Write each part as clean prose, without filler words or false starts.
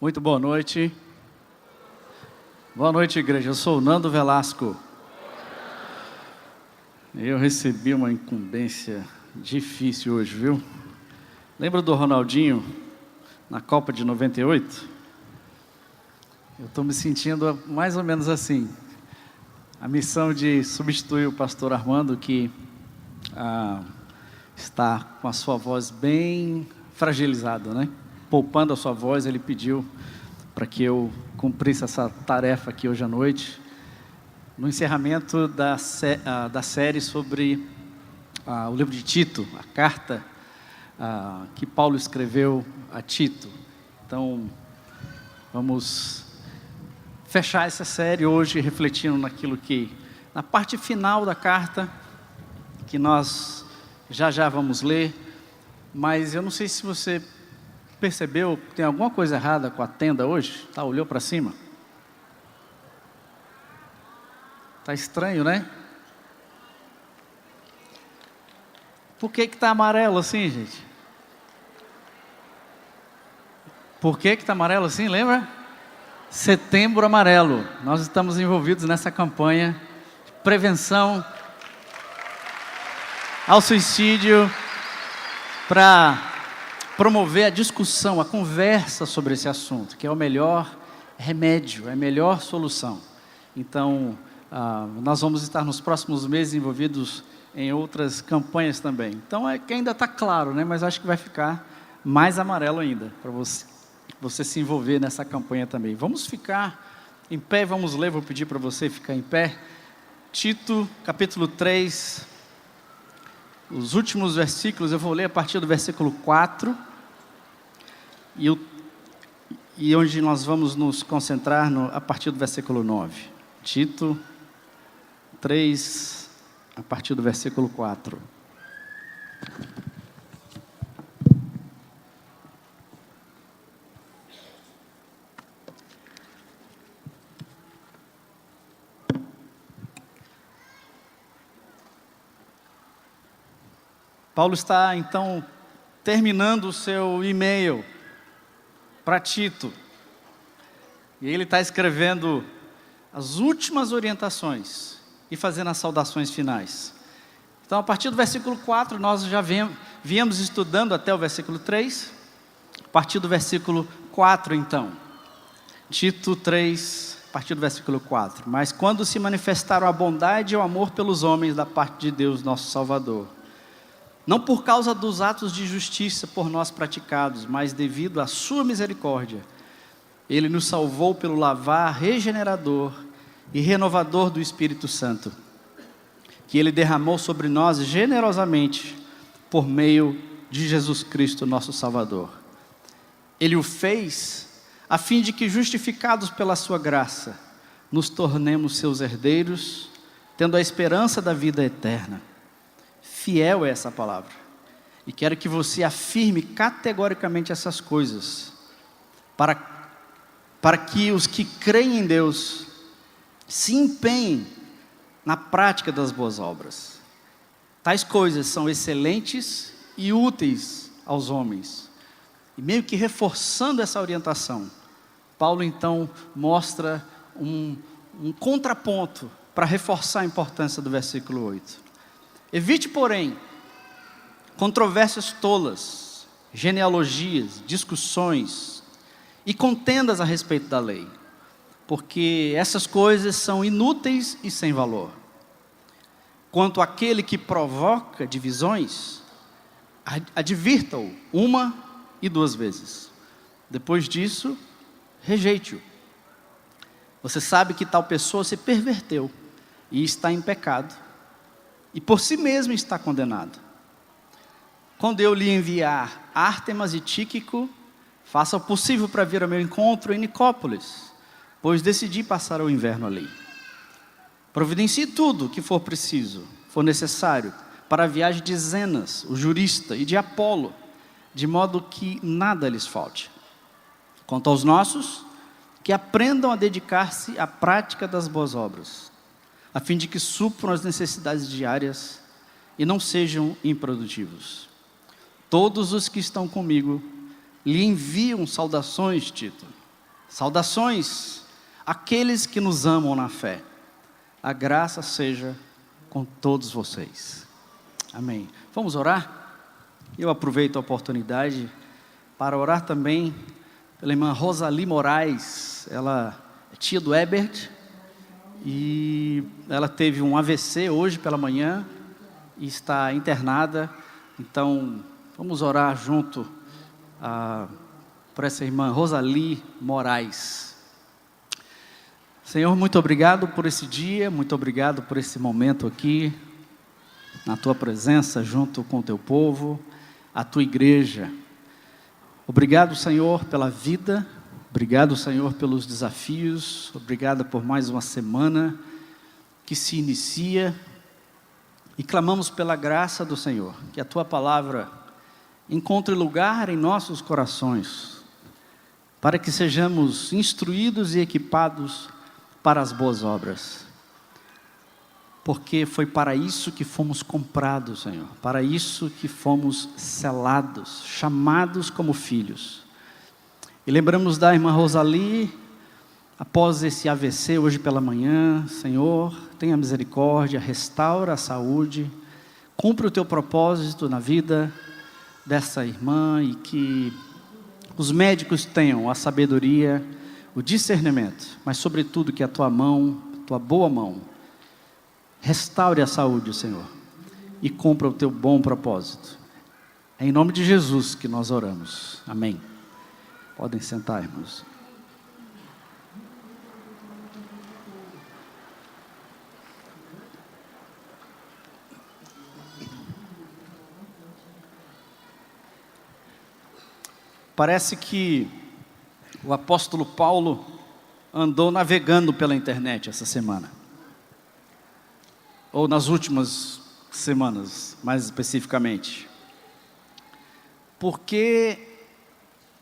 Muito boa noite. Boa noite, igreja. Eu sou o Nando Velasco. Eu recebi uma incumbência difícil hoje, viu? Lembra do Ronaldinho na Copa de 98? Eu estou me sentindo mais ou menos assim. A missão de substituir o pastor Armando, que está com a sua voz bem fragilizada, né? Poupando a sua voz, ele pediu para que eu cumprisse essa tarefa aqui hoje à noite, no encerramento da série sobre o livro de Tito, a carta que Paulo escreveu a Tito. Então, vamos fechar essa série hoje refletindo naquilo que, na parte final da carta, que nós já vamos ler, mas eu não sei se você percebeu, tem alguma coisa errada com a tenda hoje? Olhou para cima? Tá estranho, né? Por que tá amarelo assim, gente? Por que tá amarelo assim, lembra? Setembro Amarelo. Nós estamos envolvidos nessa campanha de prevenção ao suicídio para promover a discussão, a conversa sobre esse assunto, que é o melhor remédio, é a melhor solução. Então, nós vamos estar nos próximos meses envolvidos em outras campanhas também. Então, é que ainda está claro, né? Mas acho que vai ficar mais amarelo ainda, para você se envolver nessa campanha também. Vamos ficar em pé, vamos ler, vou pedir para você ficar em pé. Tito, capítulo 3, os últimos versículos, eu vou ler a partir do versículo 4, e onde nós vamos nos concentrar a partir do versículo 9. Tito 3, a partir do versículo 4. Paulo está, então, terminando o seu e-mail para Tito. E ele está escrevendo as últimas orientações e fazendo as saudações finais. Então, a partir do versículo 4, nós já viemos estudando até o versículo 3. A partir do versículo 4, então. Tito 3, a partir do versículo 4. Mas quando se manifestaram a bondade e o amor pelos homens da parte de Deus, nosso Salvador, não por causa dos atos de justiça por nós praticados, mas devido à sua misericórdia, Ele nos salvou pelo lavar regenerador e renovador do Espírito Santo, que Ele derramou sobre nós generosamente por meio de Jesus Cristo, nosso Salvador. Ele o fez a fim de que, justificados pela sua graça, nos tornemos seus herdeiros, tendo a esperança da vida eterna. Fiel é essa palavra, e quero que você afirme categoricamente essas coisas, para que os que creem em Deus se empenhem na prática das boas obras. Tais coisas são excelentes e úteis aos homens. E meio que reforçando essa orientação, Paulo então mostra um contraponto para reforçar a importância do versículo 8. Evite, porém, controvérsias tolas, genealogias, discussões e contendas a respeito da lei, porque essas coisas são inúteis e sem valor. Quanto àquele que provoca divisões, advirta-o 1 e 2 vezes. Depois disso, rejeite-o. Você sabe que tal pessoa se perverteu e está em pecado, e por si mesmo está condenado. Quando eu lhe enviar Ártemas e Tíquico, faça o possível para vir ao meu encontro em Nicópolis, pois decidi passar o inverno ali. Providencie tudo o que for preciso, for necessário, para a viagem de Zenas, o jurista, e de Apolo, de modo que nada lhes falte. Quanto aos nossos, que aprendam a dedicar-se à prática das boas obras, a fim de que supram as necessidades diárias e não sejam improdutivos. Todos os que estão comigo lhe enviam saudações, Tito. Saudações àqueles que nos amam na fé. A graça seja com todos vocês. Amém. Vamos orar? Eu aproveito a oportunidade para orar também pela irmã Rosali Moraes. Ela é tia do Ebert e ela teve um AVC hoje pela manhã e está internada. Então, vamos orar junto por essa irmã Rosali Moraes. Senhor, muito obrigado por esse dia, muito obrigado por esse momento aqui, na Tua presença, junto com o Teu povo, a Tua igreja. Obrigado, Senhor, pela vida, obrigado, Senhor, pelos desafios, obrigado por mais uma semana que se inicia, e clamamos pela graça do Senhor, que a Tua palavra encontre lugar em nossos corações, para que sejamos instruídos e equipados para as boas obras, porque foi para isso que fomos comprados, Senhor, para isso que fomos selados, chamados como filhos. E lembramos da irmã Rosali, após esse AVC hoje pela manhã. Senhor, tenha misericórdia, restaura a saúde, cumpre o Teu propósito na vida dessa irmã, e que os médicos tenham a sabedoria, o discernimento, mas sobretudo que a Tua mão, Tua boa mão, restaure a saúde, Senhor, e cumpra o Teu bom propósito. É em nome de Jesus que nós oramos. Amém. Podem sentar, irmãos. Parece que o apóstolo Paulo andou navegando pela internet essa semana, ou nas últimas semanas, mais especificamente, porque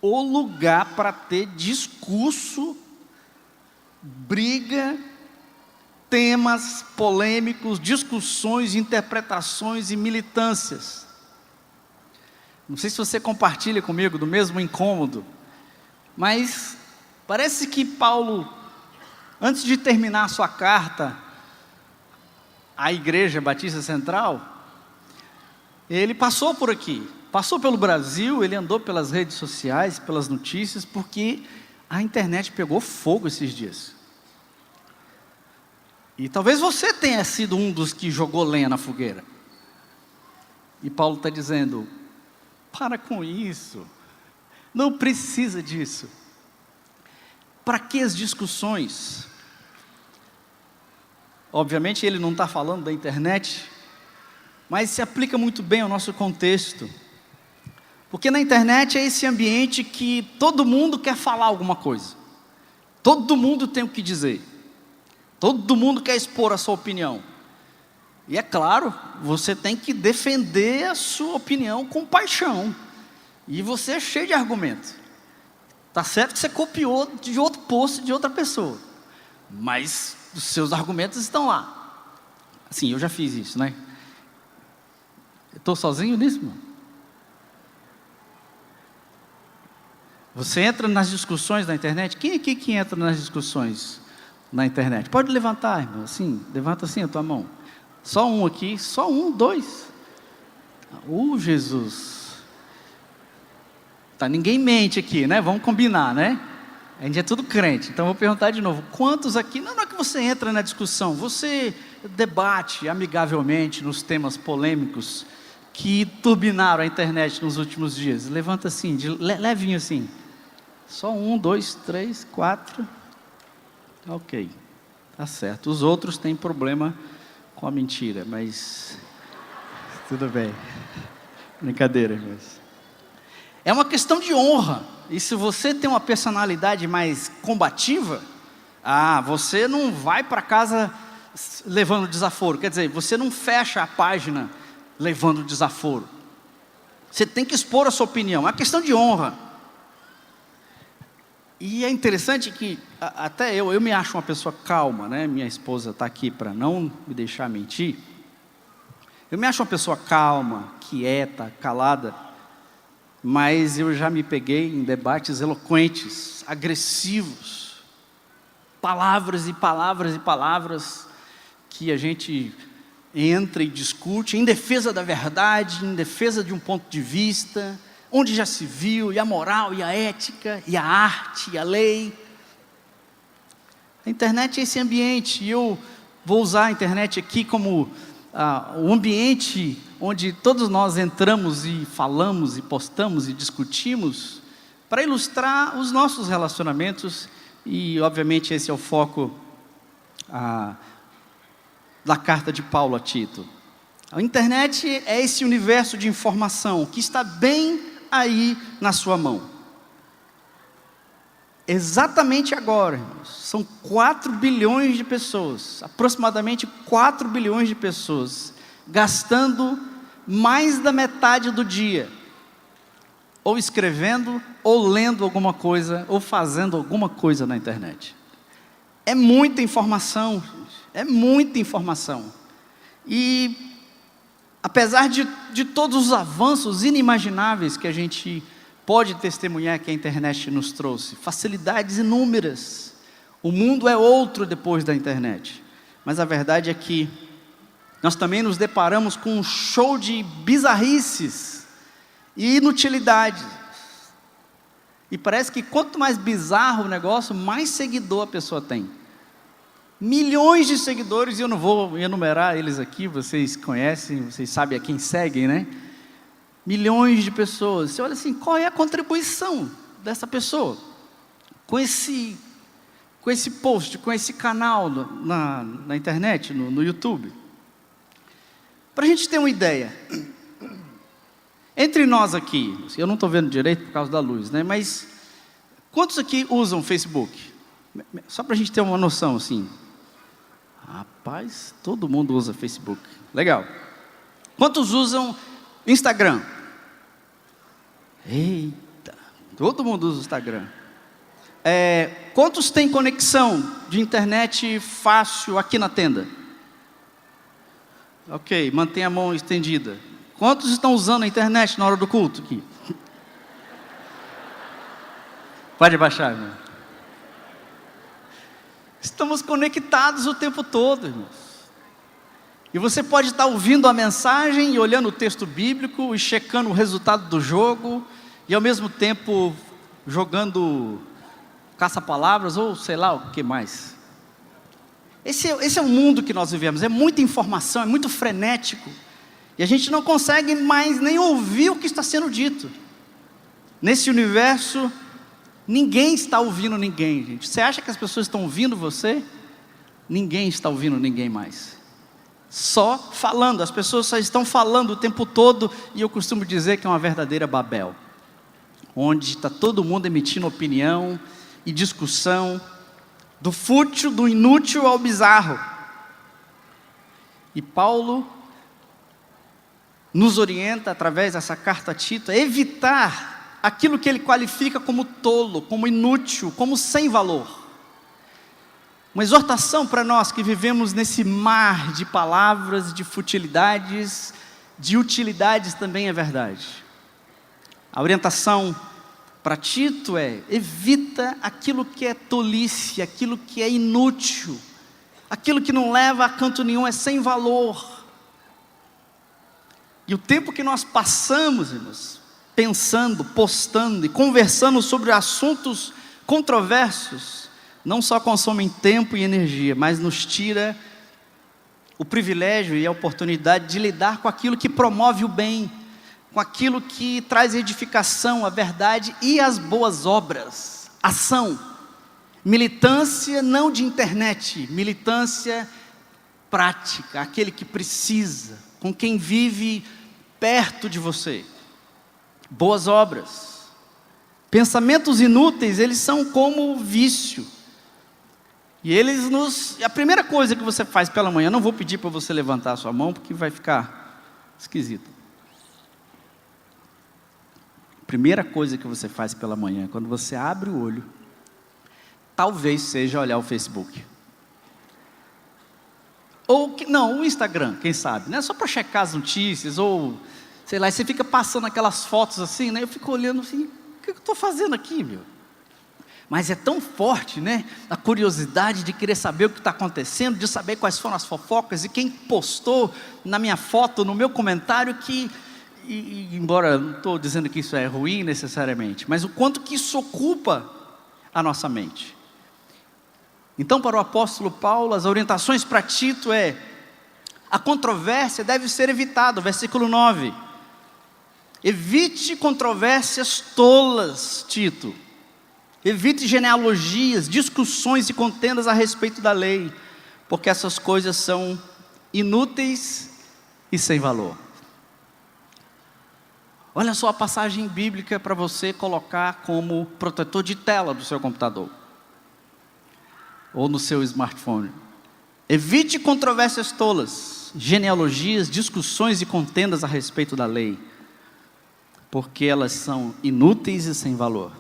o lugar para ter discurso, briga, temas polêmicos, discussões, interpretações e militâncias. Não sei se você compartilha comigo do mesmo incômodo, mas parece que Paulo, antes de terminar a sua carta à Igreja Batista Central, ele passou por aqui, passou pelo Brasil, ele andou pelas redes sociais, pelas notícias, porque a internet pegou fogo esses dias. E talvez você tenha sido um dos que jogou lenha na fogueira. E Paulo está dizendo: para com isso, não precisa disso. Para que as discussões? Obviamente ele não está falando da internet, mas se aplica muito bem ao nosso contexto, porque na internet é esse ambiente que todo mundo quer falar alguma coisa, todo mundo tem o que dizer, todo mundo quer expor a sua opinião, e é claro, você tem que defender a sua opinião com paixão, e você é cheio de argumentos. Está certo que você copiou de outro post de outra pessoa, mas os seus argumentos estão lá. Assim, eu já fiz isso, né? Estou sozinho nisso, mano? Você entra nas discussões da internet? Quem aqui que entra nas discussões na internet? Pode levantar, irmão, assim, levanta assim a tua mão. Só um aqui, só um, dois. Jesus. Tá, ninguém mente aqui, né? Vamos combinar, né? A gente é tudo crente, então eu vou perguntar de novo. Quantos aqui, não é que você entra na discussão, você debate amigavelmente nos temas polêmicos que turbinaram a internet nos últimos dias? Levanta assim, levinho assim. Só um, dois, três, quatro. Ok, tá certo. Os outros têm problema com a mentira, mas tudo bem. Brincadeira, irmãos. É uma questão de honra. E se você tem uma personalidade mais combativa, você não vai para casa levando desaforo. Quer dizer, você não fecha a página levando desaforo. Você tem que expor a sua opinião. É uma questão de honra. E é interessante que até eu me acho uma pessoa calma, né? Minha esposa está aqui para não me deixar mentir. Eu me acho uma pessoa calma, quieta, calada. mas eu já me peguei em debates eloquentes, agressivos, palavras e palavras e palavras que a gente entra e discute em defesa da verdade, em defesa de um ponto de vista, onde já se viu, e a moral, e a ética, e a arte, e a lei. A internet é esse ambiente, e eu vou usar a internet aqui como o ambiente onde todos nós entramos e falamos, e postamos, e discutimos, para ilustrar os nossos relacionamentos, e obviamente esse é o foco da carta de Paulo a Tito. A internet é esse universo de informação que está bem aí na sua mão. Exatamente agora, irmãos, são 4 bilhões de pessoas, aproximadamente 4 bilhões de pessoas, gastando mais da metade do dia, ou escrevendo, ou lendo alguma coisa, ou fazendo alguma coisa na internet. É muita informação, é muita informação. E apesar de todos os avanços inimagináveis que a gente pode testemunhar que a internet nos trouxe, facilidades inúmeras, o mundo é outro depois da internet, mas a verdade é que nós também nos deparamos com um show de bizarrices e inutilidades, e parece que quanto mais bizarro o negócio, mais seguidor a pessoa tem. Milhões de seguidores, e eu não vou enumerar eles aqui, vocês conhecem, vocês sabem a quem seguem, né? Milhões de pessoas. Você olha assim, qual é a contribuição dessa pessoa com esse post, com esse canal na internet, no YouTube? Para a gente ter uma ideia, entre nós aqui, eu não estou vendo direito por causa da luz, né? Mas quantos aqui usam Facebook? Só para a gente ter uma noção assim. Rapaz, todo mundo usa Facebook. Legal. Quantos usam Instagram? Eita, todo mundo usa o Instagram. Quantos têm conexão de internet fácil aqui na tenda? Ok, mantenha a mão estendida. Quantos estão usando a internet na hora do culto aqui? Pode abaixar, irmão. Estamos conectados o tempo todo, irmãos. E você pode estar ouvindo a mensagem e olhando o texto bíblico e checando o resultado do jogo, e ao mesmo tempo jogando caça-palavras ou sei lá o que mais. Esse é o mundo que nós vivemos, é muita informação, é muito frenético, e a gente não consegue mais nem ouvir o que está sendo dito. Nesse universo, ninguém está ouvindo ninguém, gente. Você acha que as pessoas estão ouvindo você? Ninguém está ouvindo ninguém mais. Só falando, as pessoas só estão falando o tempo todo, e eu costumo dizer que é uma verdadeira Babel, onde está todo mundo emitindo opinião e discussão, do fútil, do inútil ao bizarro. E Paulo nos orienta, através dessa carta a Tito, a evitar aquilo que ele qualifica como tolo, como inútil, como sem valor. Uma exortação para nós que vivemos nesse mar de palavras, de futilidades, de utilidades também é verdade. A orientação para Tito evita aquilo que é tolice, aquilo que é inútil, aquilo que não leva a canto nenhum, é sem valor. E o tempo que nós passamos, irmãos, pensando, postando e conversando sobre assuntos controversos, não só consomem tempo e energia, mas nos tira o privilégio e a oportunidade de lidar com aquilo que promove o bem, com aquilo que traz edificação, a verdade e as boas obras, ação, militância não de internet, militância prática, aquele que precisa, com quem vive perto de você. Boas obras. Pensamentos inúteis, eles são como vício. E a primeira coisa que você faz pela manhã, não vou pedir para você levantar a sua mão, porque vai ficar esquisito. Primeira coisa que você faz pela manhã, quando você abre o olho, talvez seja olhar o Facebook. Ou, não, o Instagram, quem sabe, né? Só para checar as notícias, ou sei lá, e você fica passando aquelas fotos assim, né? Eu fico olhando assim, o que eu estou fazendo aqui, meu? Mas é tão forte, né? A curiosidade de querer saber o que está acontecendo, de saber quais foram as fofocas e quem postou na minha foto, no meu comentário, que, embora não estou dizendo que isso é ruim necessariamente, mas o quanto que isso ocupa a nossa mente. Então, para o apóstolo Paulo, as orientações para Tito a controvérsia deve ser evitada, versículo 9. Evite controvérsias tolas, Tito. Evite genealogias, discussões e contendas a respeito da lei, porque essas coisas são inúteis e sem valor. Olha só a passagem bíblica para você colocar como protetor de tela do seu computador ou no seu smartphone. Evite controvérsias tolas, genealogias, discussões e contendas a respeito da lei, porque elas são inúteis e sem valor.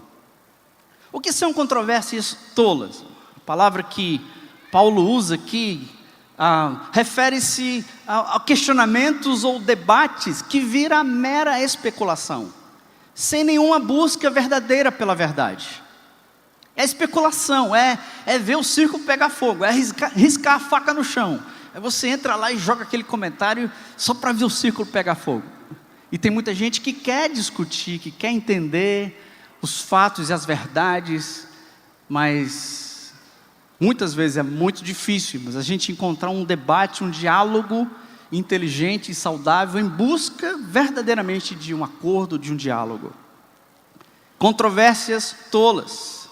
O que são controvérsias tolas? A palavra que Paulo usa aqui refere-se a questionamentos ou debates que viram mera especulação, sem nenhuma busca verdadeira pela verdade. É especulação, é ver o circo pegar fogo, é riscar a faca no chão. É você entra lá e joga aquele comentário só para ver o círculo pegar fogo. E tem muita gente que quer discutir, que quer entender os fatos e as verdades, mas muitas vezes é muito difícil, mas a gente encontrar um debate, um diálogo inteligente e saudável em busca verdadeiramente de um acordo, de um diálogo. Controvérsias tolas.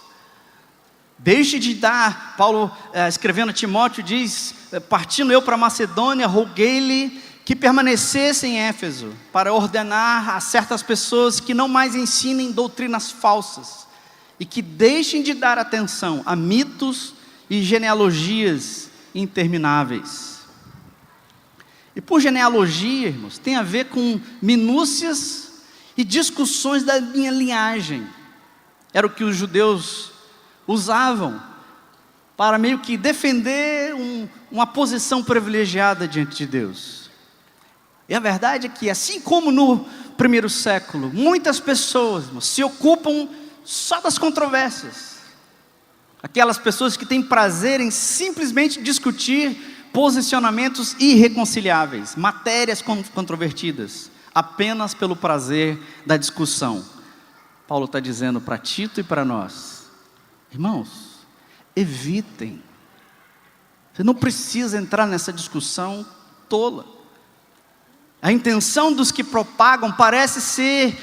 Deixe de dar, Paulo escrevendo a Timóteo diz, partindo eu para Macedônia, roguei-lhe que permanecesse em Éfeso, para ordenar a certas pessoas que não mais ensinem doutrinas falsas, e que deixem de dar atenção a mitos e genealogias intermináveis. E por genealogia, irmãos, tem a ver com minúcias e discussões da minha linhagem. Era o que os judeus usavam para meio que defender uma posição privilegiada diante de Deus. E a verdade é que, assim como no primeiro século, muitas pessoas, irmãos, se ocupam só das controvérsias. Aquelas pessoas que têm prazer em simplesmente discutir posicionamentos irreconciliáveis, matérias controvertidas, apenas pelo prazer da discussão. Paulo está dizendo para Tito e para nós, irmãos, evitem. Você não precisa entrar nessa discussão tola. A intenção dos que propagam parece ser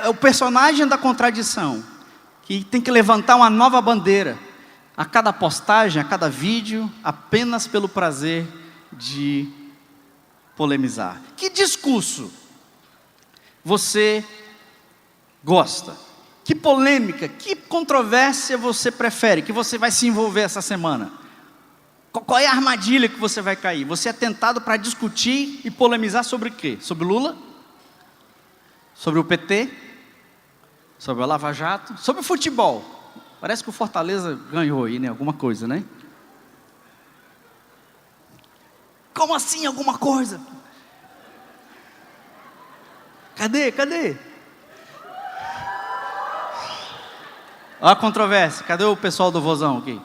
o personagem da contradição, que tem que levantar uma nova bandeira a cada postagem, a cada vídeo, apenas pelo prazer de polemizar. Que discurso você gosta? Que polêmica, que controvérsia você prefere, que você vai se envolver essa semana? Qual é a armadilha que você vai cair? Você é tentado para discutir e polemizar sobre o quê? Sobre Lula? Sobre o PT? Sobre a Lava Jato? Sobre o futebol? Parece que o Fortaleza ganhou aí, né? Alguma coisa, né? Como assim alguma coisa? Cadê? Olha a controvérsia. Cadê o pessoal do Vozão aqui?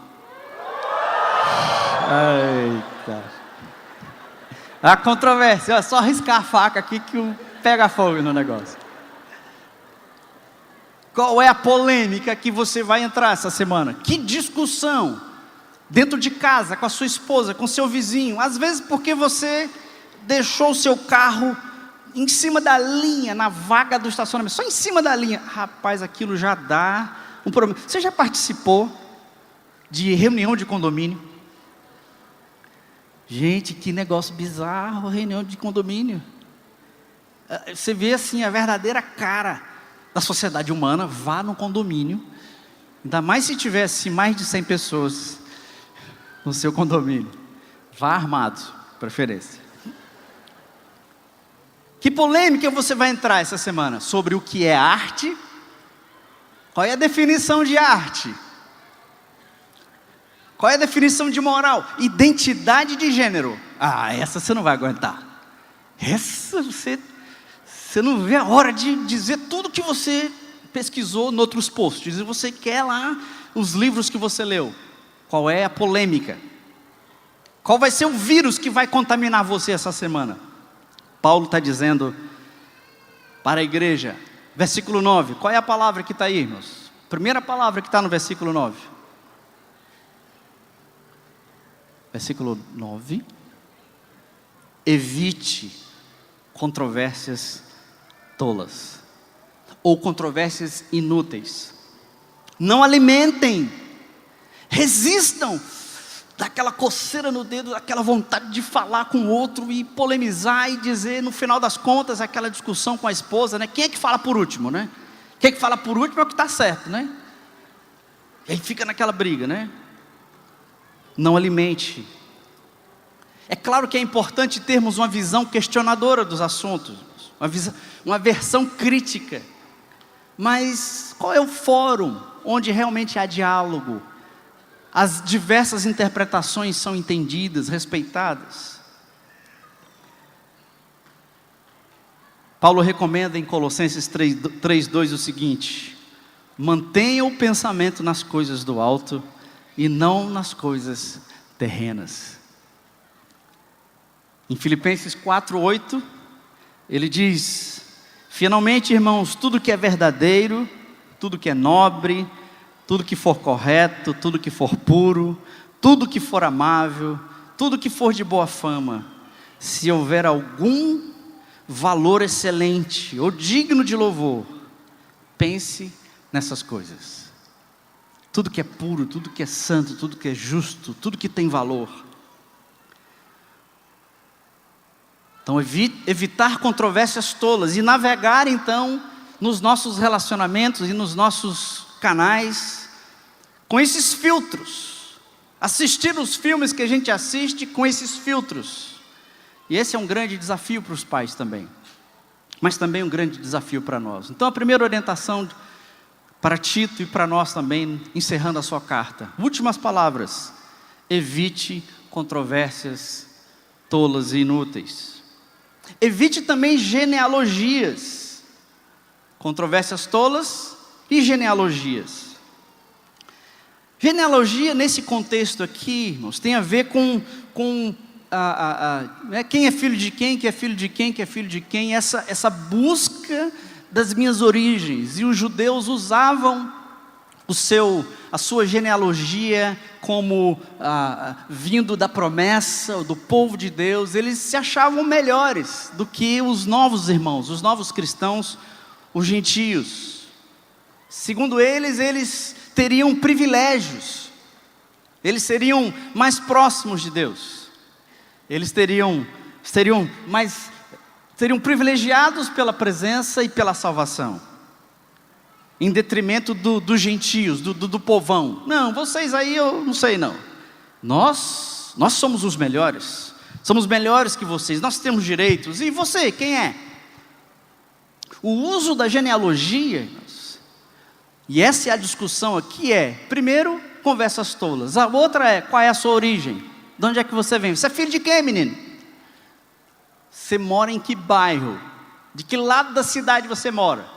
Eita. A controvérsia, é só riscar a faca aqui que pega fogo no negócio. Qual é a polêmica que você vai entrar essa semana? Que discussão dentro de casa, com a sua esposa, com o seu vizinho, às vezes porque você deixou o seu carro em cima da linha, na vaga do estacionamento, só em cima da linha. Rapaz, aquilo já dá um problema. Você já participou de reunião de condomínio? Gente, que negócio bizarro, reunião de condomínio. Você vê assim a verdadeira cara da sociedade humana. Vá no condomínio, ainda mais se tivesse mais de 100 pessoas no seu condomínio. Vá armado, preferência. Que polêmica você vai entrar essa semana? Sobre o que é arte? Qual é a definição de arte? Qual é a definição de moral? Identidade de gênero. Essa você não vai aguentar. Essa você Você não vê a hora de dizer tudo que você pesquisou em outros posts. E você quer lá os livros que você leu. Qual é a polêmica? Qual vai ser o vírus que vai contaminar você essa semana? Paulo está dizendo para a igreja, versículo 9. Qual é a palavra que está aí, irmãos? Primeira palavra que está no versículo 9. Versículo 9. Evite controvérsias tolas ou controvérsias inúteis. Não alimentem, resistam daquela coceira no dedo, daquela vontade de falar com o outro e polemizar e dizer, no final das contas, aquela discussão com a esposa, né? Quem é que fala por último, né? Quem é que fala por último é o que está certo, né? E aí fica naquela briga, né? Não alimente. É claro que é importante termos uma visão questionadora dos assuntos, uma versão crítica. Mas qual é o fórum onde realmente há diálogo? As diversas interpretações são entendidas, respeitadas. Paulo recomenda em Colossenses 3:2 o seguinte: mantenha o pensamento nas coisas do alto e não nas coisas terrenas. Em Filipenses 4:8, ele diz: finalmente, irmãos, tudo que é verdadeiro, tudo que é nobre, tudo que for correto, tudo que for puro, tudo que for amável, tudo que for de boa fama, se houver algum valor excelente ou digno de louvor, pense nessas coisas. Tudo que é puro, tudo que é santo, tudo que é justo, tudo que tem valor. Então, evitar controvérsias tolas e navegar então nos nossos relacionamentos e nos nossos canais com esses filtros. Assistir os filmes que a gente assiste com esses filtros. E esse é um grande desafio para os pais também, mas também um grande desafio para nós. Então, a primeira orientação para Tito e para nós também, encerrando a sua carta. Últimas palavras: evite controvérsias tolas e inúteis. Evite também genealogias, controvérsias tolas e genealogias. Genealogia nesse contexto aqui, irmãos, tem a ver com quem é filho de quem, que é filho de quem, que é filho de quem, essa busca das minhas origens. E os judeus usavam a sua genealogia como vindo da promessa, do povo de Deus. Eles se achavam melhores do que os novos irmãos, os novos cristãos, os gentios. Segundo eles teriam privilégios, eles seriam mais próximos de Deus, eles seriam privilegiados pela presença e pela salvação, em detrimento dos gentios, do povão. Não, vocês aí eu não sei não. Nós somos os melhores. Somos melhores que vocês. Nós temos direitos. E você, quem é? O uso da genealogia, e essa é a discussão aqui, primeiro, conversas tolas. A outra é, qual é a sua origem? De onde é que você vem? Você é filho de quem, menino? Você mora em que bairro? De que lado da cidade você mora?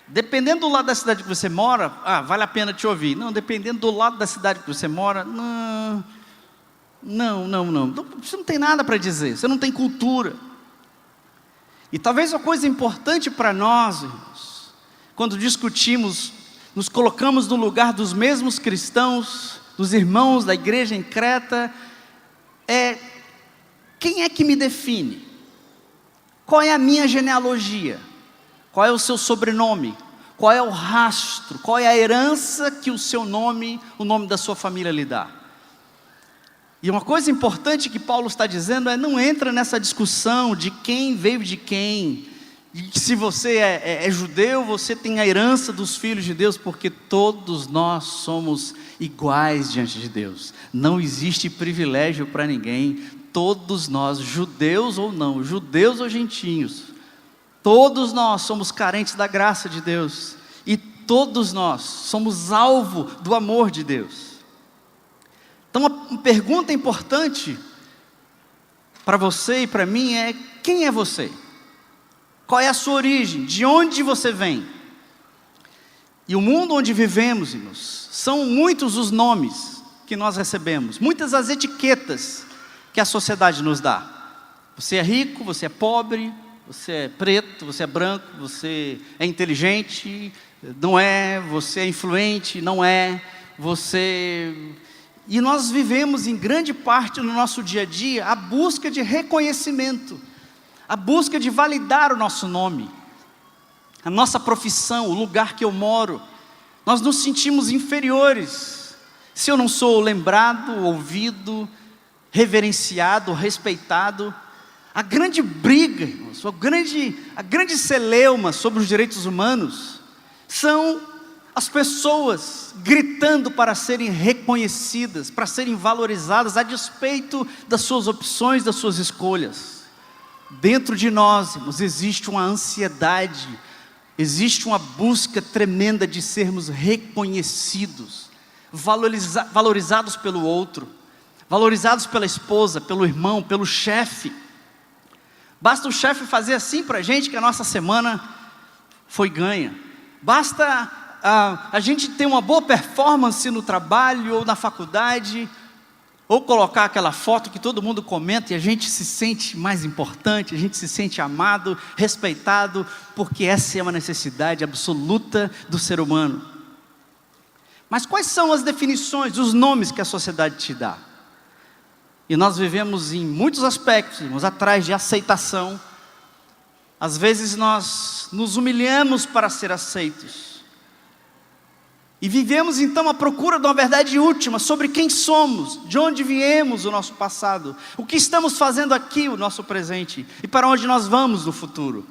Dependendo do lado da cidade que você mora, vale a pena te ouvir. Não, dependendo do lado da cidade que você mora, não. Você não tem nada para dizer, você não tem cultura. E talvez uma coisa importante para nós, irmãos, quando discutimos, nos colocamos no lugar dos mesmos cristãos, dos irmãos da igreja em Creta, quem é que me define? Qual é a minha genealogia? Qual é o seu sobrenome? Qual é o rastro? Qual é a herança que o seu nome, o nome da sua família lhe dá? E uma coisa importante que Paulo está dizendo não entra nessa discussão de quem veio de quem, de que se você é judeu, você tem a herança dos filhos de Deus, porque todos nós somos iguais diante de Deus. Não existe privilégio para ninguém. Todos nós, judeus ou não, judeus ou gentios, todos nós somos carentes da graça de Deus, e todos nós somos alvo do amor de Deus. Então, uma pergunta importante para você e para mim é: quem é você? Qual é a sua origem? De onde você vem? E o mundo onde vivemos, irmãos, são muitos os nomes que nós recebemos, muitas as etiquetas que a sociedade nos dá. Você é rico, você é pobre, você é preto, você é branco, você é inteligente, não é, você é influente, não é, você... E nós vivemos em grande parte no nosso dia a dia a busca de reconhecimento, a busca de validar o nosso nome, a nossa profissão, o lugar que eu moro. Nós nos sentimos inferiores se eu não sou lembrado, ouvido, reverenciado, respeitado. A grande briga, irmãos, a grande celeuma sobre os direitos humanos são as pessoas gritando para serem reconhecidas, para serem valorizadas a despeito das suas opções, das suas escolhas. Dentro de nós, irmãos, existe uma ansiedade, existe uma busca tremenda de sermos reconhecidos, valorizados pelo outro, valorizados pela esposa, pelo irmão, pelo chefe. Basta o chefe fazer assim para a gente que a nossa semana foi ganha. Basta a gente ter uma boa performance no trabalho ou na faculdade, ou colocar aquela foto que todo mundo comenta e a gente se sente mais importante, a gente se sente amado, respeitado, porque essa é uma necessidade absoluta do ser humano. Mas quais são as definições, os nomes que a sociedade te dá? E nós vivemos em muitos aspectos, irmãos, atrás de aceitação. Às vezes nós nos humilhamos para ser aceitos. E vivemos então a procura de uma verdade última sobre quem somos, de onde viemos, o nosso passado, o que estamos fazendo aqui, o nosso presente, e para onde nós vamos no futuro.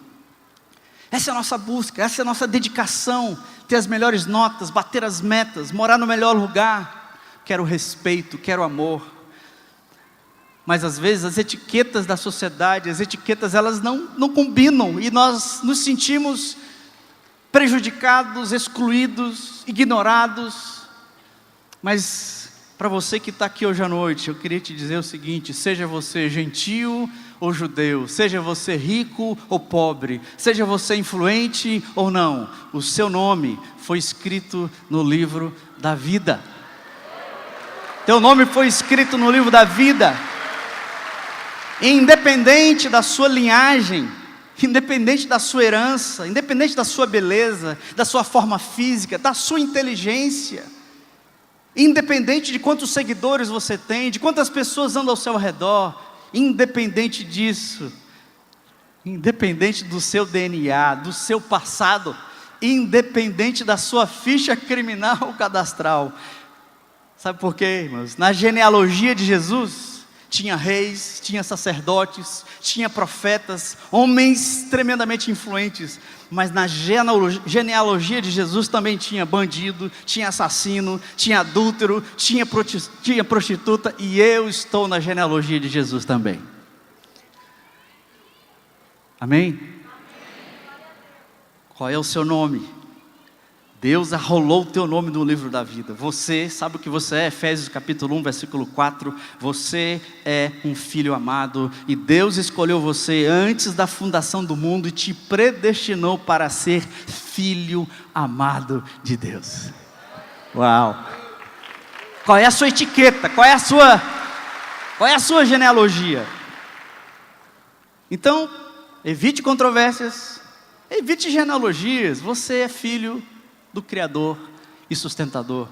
Essa é a nossa busca, essa é a nossa dedicação, ter as melhores notas, bater as metas, morar no melhor lugar. Quero respeito, quero amor. Mas às vezes as etiquetas da sociedade, as etiquetas elas não combinam e nós nos sentimos prejudicados, excluídos, ignorados. Mas para você que está aqui hoje à noite, eu queria te dizer o seguinte: seja você gentio ou judeu, seja você rico ou pobre, seja você influente ou não, o seu nome foi escrito no livro da vida. Teu nome foi escrito no livro da vida. Independente da sua linhagem, independente da sua herança, independente da sua beleza, da sua forma física, da sua inteligência, independente de quantos seguidores você tem, de quantas pessoas andam ao seu redor, independente disso, independente do seu DNA, do seu passado, independente da sua ficha criminal ou cadastral. Sabe por quê, irmãos? Na genealogia de Jesus tinha reis, tinha sacerdotes, tinha profetas, homens tremendamente influentes. Mas na genealogia de Jesus também tinha bandido, tinha assassino, tinha adúltero, tinha prostituta. E eu estou na genealogia de Jesus também. Amém? Qual é o seu nome? Deus arrolou o teu nome no livro da vida. Você sabe o que você é? Efésios capítulo 1, versículo 4. Você é um filho amado. E Deus escolheu você antes da fundação do mundo e te predestinou para ser filho amado de Deus. Uau! Qual é a sua etiqueta? Qual é a sua genealogia? Então, evite controvérsias, evite genealogias. Você é filho do Criador e sustentador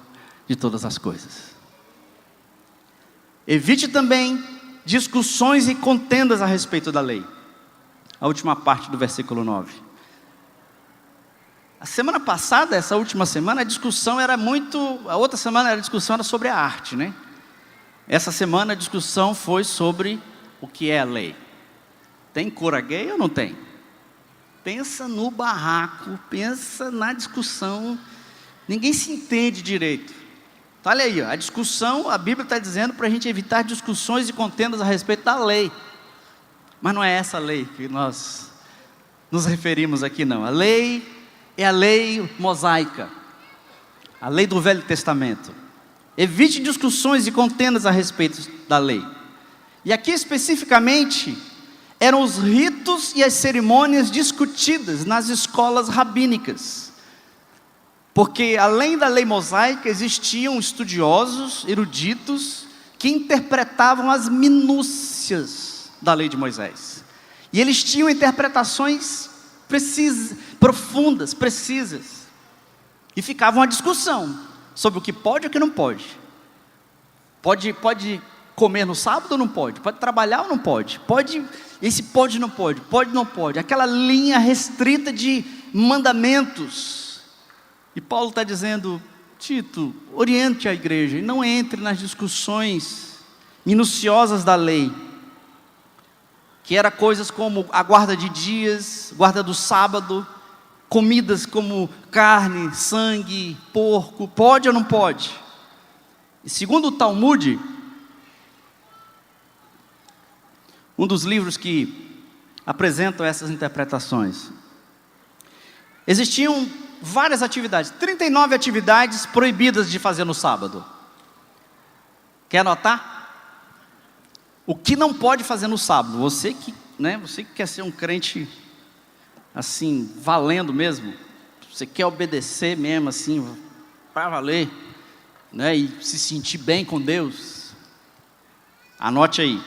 de todas as coisas. Evite também discussões e contendas a respeito da lei. A última parte do versículo 9. A semana passada, essa última semana, a discussão era a outra semana a discussão era sobre a arte, né? Essa semana a discussão foi sobre o que é a lei. Tem cura gay ou não tem? Pensa no barraco, pensa na discussão, ninguém se entende direito. Olha aí, a discussão, a Bíblia está dizendo para a gente evitar discussões e contendas a respeito da lei. Mas não é essa lei que nós nos referimos aqui não. A lei é a lei mosaica, a lei do Velho Testamento. Evite discussões e contendas a respeito da lei. E aqui especificamente eram os ritos e as cerimônias discutidas nas escolas rabínicas. Porque além da lei mosaica, existiam estudiosos, eruditos, que interpretavam as minúcias da lei de Moisés. E eles tinham interpretações profundas, precisas. E ficava uma discussão sobre o que pode e o que não pode. Pode comer no sábado ou não pode? Pode trabalhar ou não pode? Esse pode ou não pode? Aquela linha restrita de mandamentos. E Paulo está dizendo: Tito, oriente a igreja e não entre nas discussões minuciosas da lei, que era coisas como a guarda de dias, guarda do sábado, comidas como carne, sangue, porco, pode ou não pode? E segundo o Talmud, um dos livros que apresentam essas interpretações, existiam várias atividades, 39 atividades proibidas de fazer no sábado. Quer anotar? O que não pode fazer no sábado? Você que quer ser um crente assim, valendo mesmo, você quer obedecer mesmo assim, para valer, né, e se sentir bem com Deus, anote aí.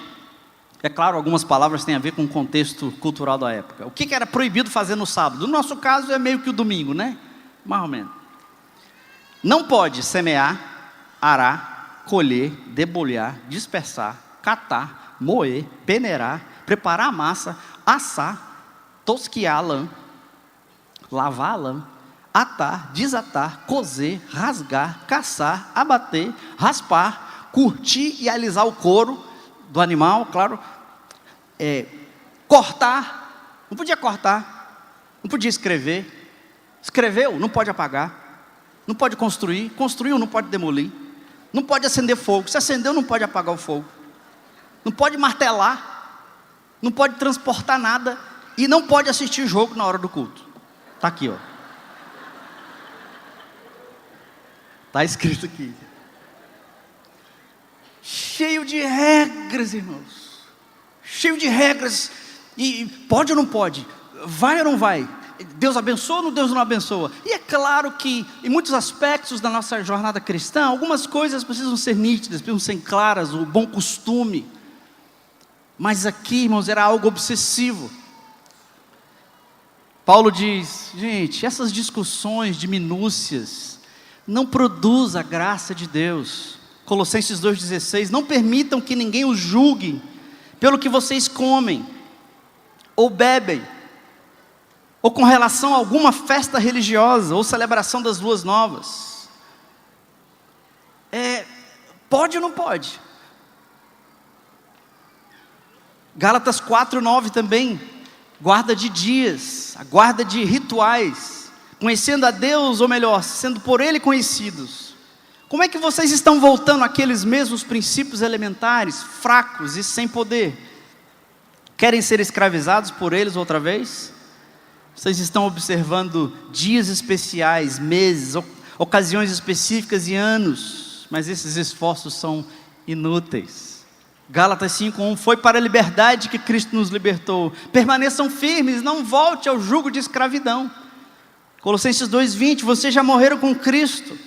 É claro, algumas palavras têm a ver com o contexto cultural da época. O que era proibido fazer no sábado? No nosso caso é meio que o domingo, né? Mais ou menos. Não pode semear, arar, colher, debulhar, dispersar, catar, moer, peneirar, preparar a massa, assar, tosquiar a lã, lavar a lã, atar, desatar, cozer, rasgar, caçar, abater, raspar, curtir e alisar o couro do animal, claro, cortar, não podia cortar, não podia escrever, escreveu, não pode apagar, não pode construir, construiu, não pode demolir, não pode acender fogo, se acendeu, não pode apagar o fogo, não pode martelar, não pode transportar nada, e não pode assistir jogo na hora do culto. Está aqui, ó. Está escrito aqui. Cheio de regras, irmãos. Cheio de regras. E pode ou não pode? Vai ou não vai? Deus abençoa ou Deus não abençoa? E é claro que em muitos aspectos da nossa jornada cristã, algumas coisas precisam ser nítidas, precisam ser claras, o bom costume. Mas aqui, irmãos, era algo obsessivo. Paulo diz: gente, essas discussões de minúcias não produzem a graça de Deus. Colossenses 2,16, não permitam que ninguém os julgue pelo que vocês comem, ou bebem, ou com relação a alguma festa religiosa, ou celebração das luas novas. Pode ou não pode? Gálatas 4,9 também, guarda de dias, a guarda de rituais, conhecendo a Deus, ou melhor, sendo por Ele conhecidos. Como é que vocês estão voltando àqueles mesmos princípios elementares, fracos e sem poder? Querem ser escravizados por eles outra vez? Vocês estão observando dias especiais, meses, ocasiões específicas e anos, mas esses esforços são inúteis. Gálatas 5,1, foi para a liberdade que Cristo nos libertou. Permaneçam firmes, não volte ao jugo de escravidão. Colossenses 2,20, vocês já morreram com Cristo.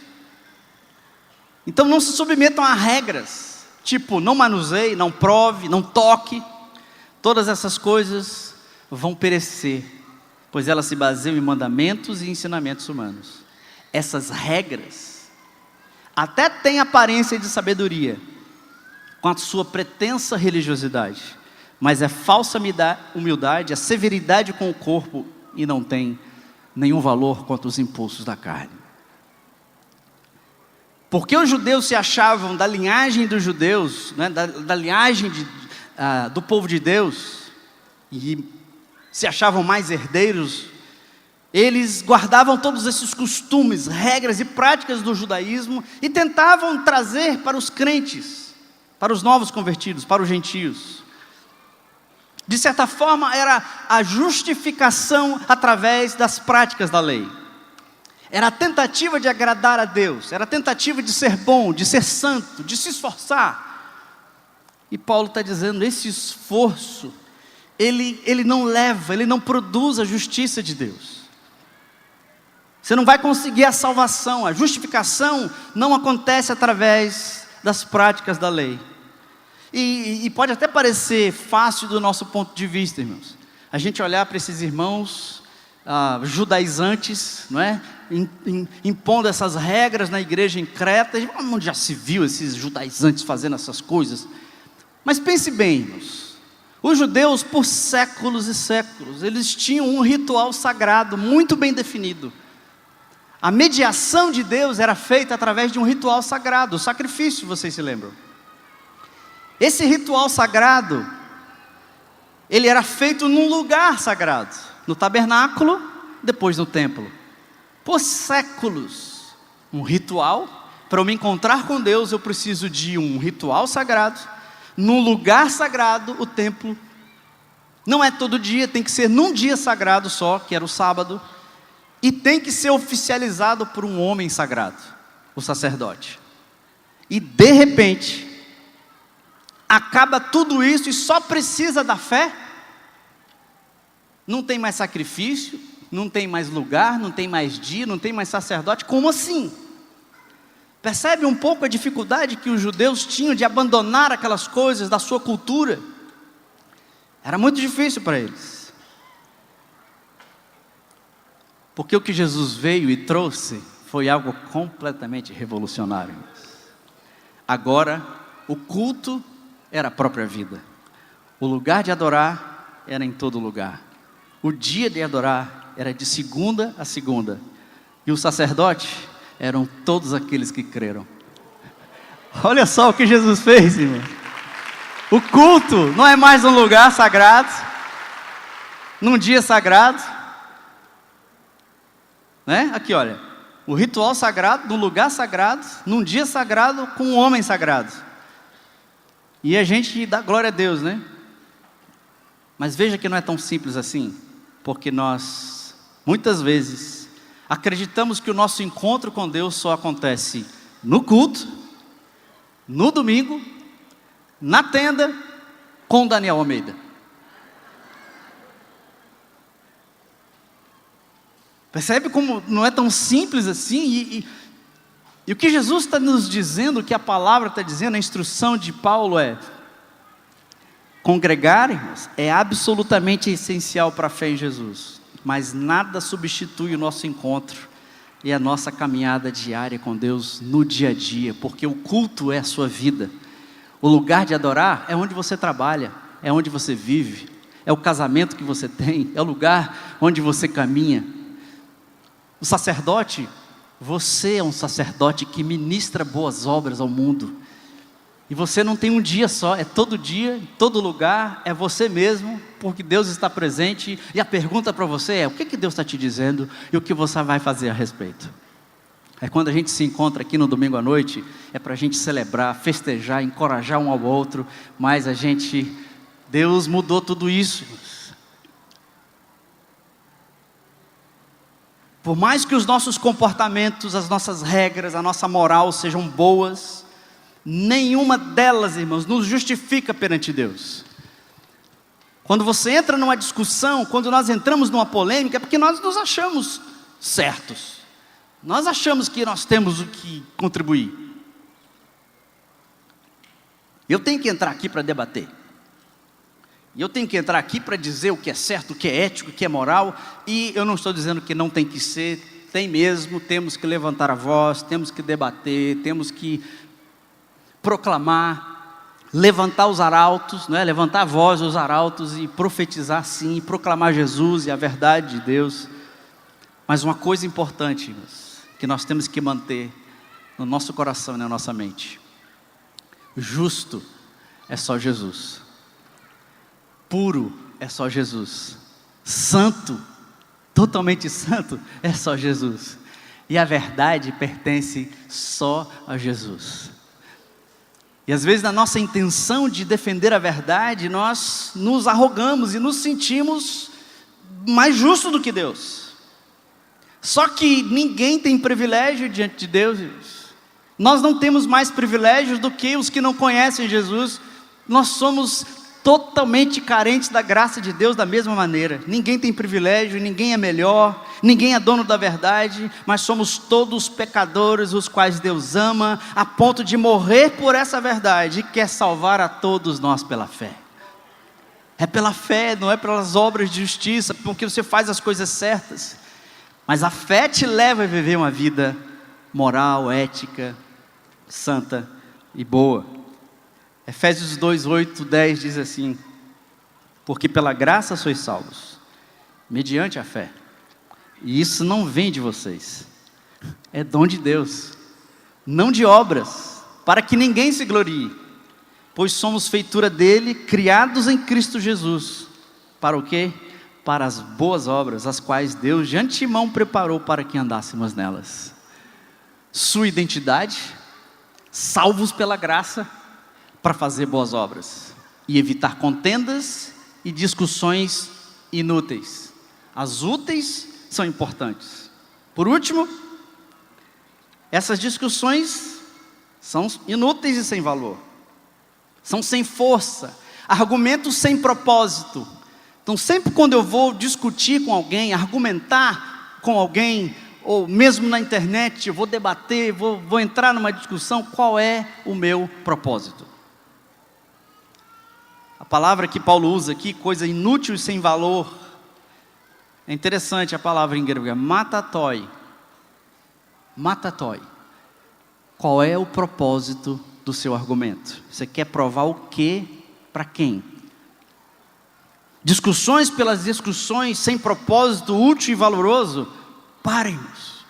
Então não se submetam a regras, tipo não manuseie, não prove, não toque. Todas essas coisas vão perecer, pois elas se baseiam em mandamentos e ensinamentos humanos. Essas regras até têm aparência de sabedoria, com a sua pretensa religiosidade, mas é falsa humildade, é severidade com o corpo e não tem nenhum valor contra os impulsos da carne. Porque os judeus se achavam da linhagem dos judeus, né, da linhagem do povo de Deus, e se achavam mais herdeiros, eles guardavam todos esses costumes, regras e práticas do judaísmo e tentavam trazer para os crentes, para os novos convertidos, para os gentios. De certa forma, era a justificação através das práticas da lei. Era a tentativa de agradar a Deus, era a tentativa de ser bom, de ser santo, de se esforçar. E Paulo está dizendo, esse esforço ele não leva, ele não produz a justiça de Deus. Você não vai conseguir a salvação, a justificação não acontece através das práticas da lei. E pode até parecer fácil do nosso ponto de vista, irmãos, a gente olhar para esses irmãos judaizantes, não é? Impondo essas regras na igreja em Creta. Onde já se viu esses judaizantes fazendo essas coisas? Mas pense bem, irmãos, os judeus por séculos e séculos, eles tinham um ritual sagrado muito bem definido. A mediação de Deus era feita através de um ritual sagrado, o sacrifício, vocês se lembram? Esse ritual sagrado, ele era feito num lugar sagrado, no tabernáculo, depois no templo. Por séculos, um ritual. Para eu me encontrar com Deus, eu preciso de um ritual sagrado, num lugar sagrado, o templo. Não é todo dia, tem que ser num dia sagrado só, que era o sábado, e tem que ser oficializado por um homem sagrado, o sacerdote. E de repente, acaba tudo isso e só precisa da fé. Não tem mais sacrifício, não tem mais lugar, não tem mais dia, não tem mais sacerdote. Como assim? Percebe um pouco a dificuldade que os judeus tinham de abandonar aquelas coisas da sua cultura? Era muito difícil para eles. Porque o que Jesus veio e trouxe foi algo completamente revolucionário. Agora, o culto era a própria vida. O lugar de adorar era em todo lugar. O dia de adorar era de segunda a segunda. E o sacerdote eram todos aqueles que creram. Olha só o que Jesus fez, irmão. O culto não é mais um lugar sagrado, num dia sagrado, né? Aqui, olha, o ritual sagrado, num lugar sagrado, num dia sagrado, com um homem sagrado. E a gente dá glória a Deus, né? Mas veja que não é tão simples assim, porque nós, muitas vezes, acreditamos que o nosso encontro com Deus só acontece no culto, no domingo, na tenda, com Daniel Almeida. Percebe como não é tão simples assim? E o que Jesus está nos dizendo, o que a palavra está dizendo, a instrução de Paulo é: congregar, irmãos, é absolutamente essencial para a fé em Jesus, mas nada substitui o nosso encontro e a nossa caminhada diária com Deus no dia a dia, porque o culto é a sua vida. O lugar de adorar é onde você trabalha, é onde você vive, é o casamento que você tem, é o lugar onde você caminha. O sacerdote, você é um sacerdote que ministra boas obras ao mundo. E você não tem um dia só, é todo dia, em todo lugar, é você mesmo, porque Deus está presente. E a pergunta para você é: o que Deus está te dizendo e o que você vai fazer a respeito? É quando a gente se encontra aqui no domingo à noite, é para a gente celebrar, festejar, encorajar um ao outro, mas Deus mudou tudo isso. Por mais que os nossos comportamentos, as nossas regras, a nossa moral sejam boas, nenhuma delas, irmãos, nos justifica perante Deus. Quando você entra numa discussão, quando nós entramos numa polêmica, é porque nós nos achamos certos. Nós achamos que nós temos o que contribuir. Eu tenho que entrar aqui para debater. E eu tenho que entrar aqui para dizer o que é certo, o que é ético, o que é moral. E eu não estou dizendo que não tem que ser, tem mesmo, temos que levantar a voz, temos que debater, temos que proclamar, levantar os arautos, não é? Levantar a voz dos arautos e profetizar sim, proclamar Jesus e a verdade de Deus. Mas uma coisa importante, que nós temos que manter no nosso coração e na nossa mente: justo é só Jesus, puro é só Jesus, santo, totalmente santo é só Jesus, e a verdade pertence só a Jesus. E às vezes na nossa intenção de defender a verdade, nós nos arrogamos e nos sentimos mais justos do que Deus. Só que ninguém tem privilégio diante de Deus. Nós não temos mais privilégios do que os que não conhecem Jesus. Nós somos totalmente carentes da graça de Deus da mesma maneira. Ninguém tem privilégio, ninguém é melhor, ninguém é dono da verdade, mas somos todos pecadores, os quais Deus ama, a ponto de morrer por essa verdade, e quer salvar a todos nós pela fé. É pela fé, não é pelas obras de justiça, porque você faz as coisas certas, mas a fé te leva a viver uma vida moral, ética, santa e boa. Efésios 2, 8, 10 diz assim: porque pela graça sois salvos, mediante a fé, e isso não vem de vocês, é dom de Deus, não de obras, para que ninguém se glorie, pois somos feitura dele, criados em Cristo Jesus, para o quê? Para as boas obras, as quais Deus de antemão preparou para que andássemos nelas. Sua identidade, salvos pela graça, para fazer boas obras, e evitar contendas e discussões inúteis. As úteis são importantes. Por último, essas discussões são inúteis e sem valor, são sem força, argumentos sem propósito. Então sempre quando eu vou discutir com alguém, argumentar com alguém, ou mesmo na internet, eu vou debater, vou entrar numa discussão, qual é o meu propósito? A palavra que Paulo usa aqui, coisa inútil e sem valor, é interessante a palavra em grego, é matatoi. Matatoi. Qual é o propósito do seu argumento? Você quer provar o quê para quem? Discussões pelas discussões, sem propósito útil e valoroso? Parem-nos.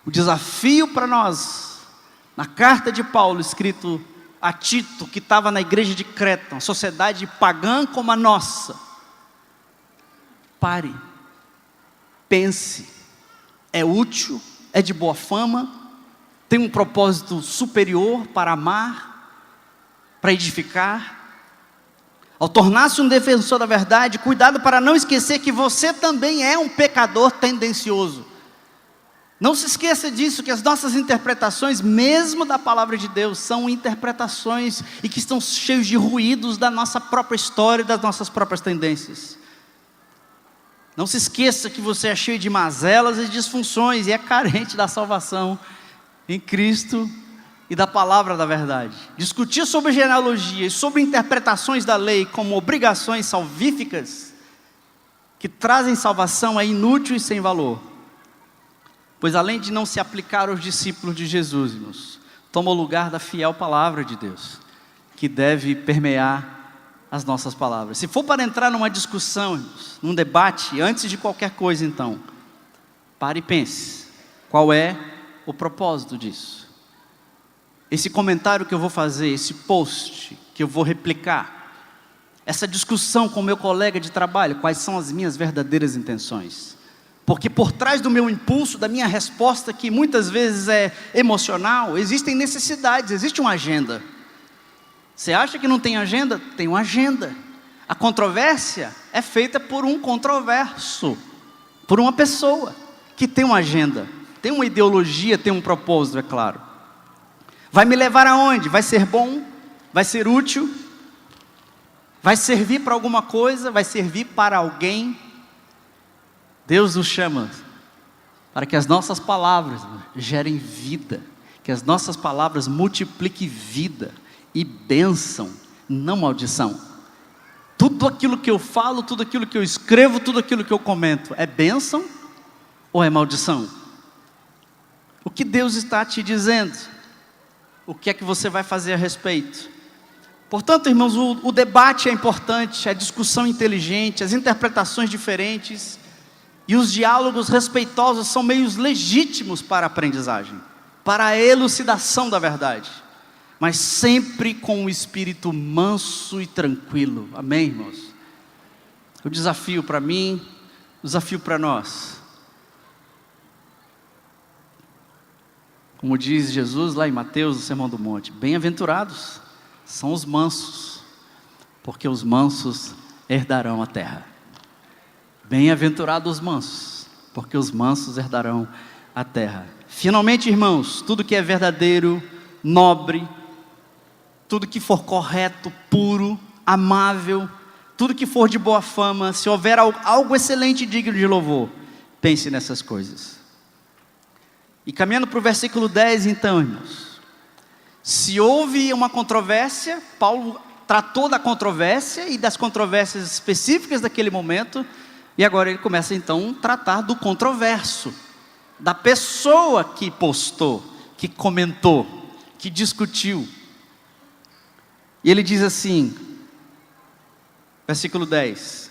O desafio para nós, na carta de Paulo, escrito a Tito, que estava na igreja de Creta, uma sociedade pagã como a nossa. Pare, pense, é útil, é de boa fama, tem um propósito superior para amar, para edificar. Ao tornar-se um defensor da verdade, cuidado para não esquecer que você também é um pecador tendencioso. Não se esqueça disso, que as nossas interpretações, mesmo da palavra de Deus, são interpretações e que estão cheios de ruídos da nossa própria história e das nossas próprias tendências. Não se esqueça que você é cheio de mazelas e disfunções e é carente da salvação em Cristo e da palavra da verdade. Discutir sobre genealogia e sobre interpretações da lei como obrigações salvíficas que trazem salvação é inútil e sem valor. Pois além de não se aplicar aos discípulos de Jesus, irmãos, toma o lugar da fiel palavra de Deus, que deve permear as nossas palavras. Se for para entrar numa discussão, irmãos, num debate, antes de qualquer coisa então, pare e pense, qual é o propósito disso? Esse comentário que eu vou fazer, esse post que eu vou replicar, essa discussão com meu colega de trabalho, quais são as minhas verdadeiras intenções? Porque por trás do meu impulso, da minha resposta, que muitas vezes é emocional, existem necessidades, existe uma agenda. Você acha que não tem agenda? Tem uma agenda. A controvérsia é feita por um controverso, por uma pessoa que tem uma agenda, tem uma ideologia, tem um propósito, é claro. Vai me levar aonde? Vai ser bom? Vai ser útil? Vai servir para alguma coisa? Vai servir para alguém? Deus nos chama para que as nossas palavras gerem vida, que as nossas palavras multipliquem vida e bênção, não maldição. Tudo aquilo que eu falo, tudo aquilo que eu escrevo, tudo aquilo que eu comento, é bênção ou é maldição? O que Deus está te dizendo? O que é que você vai fazer a respeito? Portanto, irmãos, o debate é importante, a discussão inteligente, as interpretações diferentes e os diálogos respeitosos são meios legítimos para a aprendizagem, para a elucidação da verdade, mas sempre com um espírito manso e tranquilo. Amém, irmãos? O desafio para mim, o desafio para nós, como diz Jesus lá em Mateus, no Sermão do Monte: bem-aventurados são os mansos, porque os mansos herdarão a terra. Bem-aventurados os mansos, porque os mansos herdarão a terra. Finalmente, irmãos, tudo que é verdadeiro, nobre, tudo que for correto, puro, amável, tudo que for de boa fama, se houver algo excelente e digno de louvor, pense nessas coisas. E caminhando para o versículo 10 então, irmãos. Se houve uma controvérsia, Paulo tratou da controvérsia e das controvérsias específicas daquele momento, e agora ele começa então a tratar do controverso, da pessoa que postou, que comentou, que discutiu. E ele diz assim, versículo 10: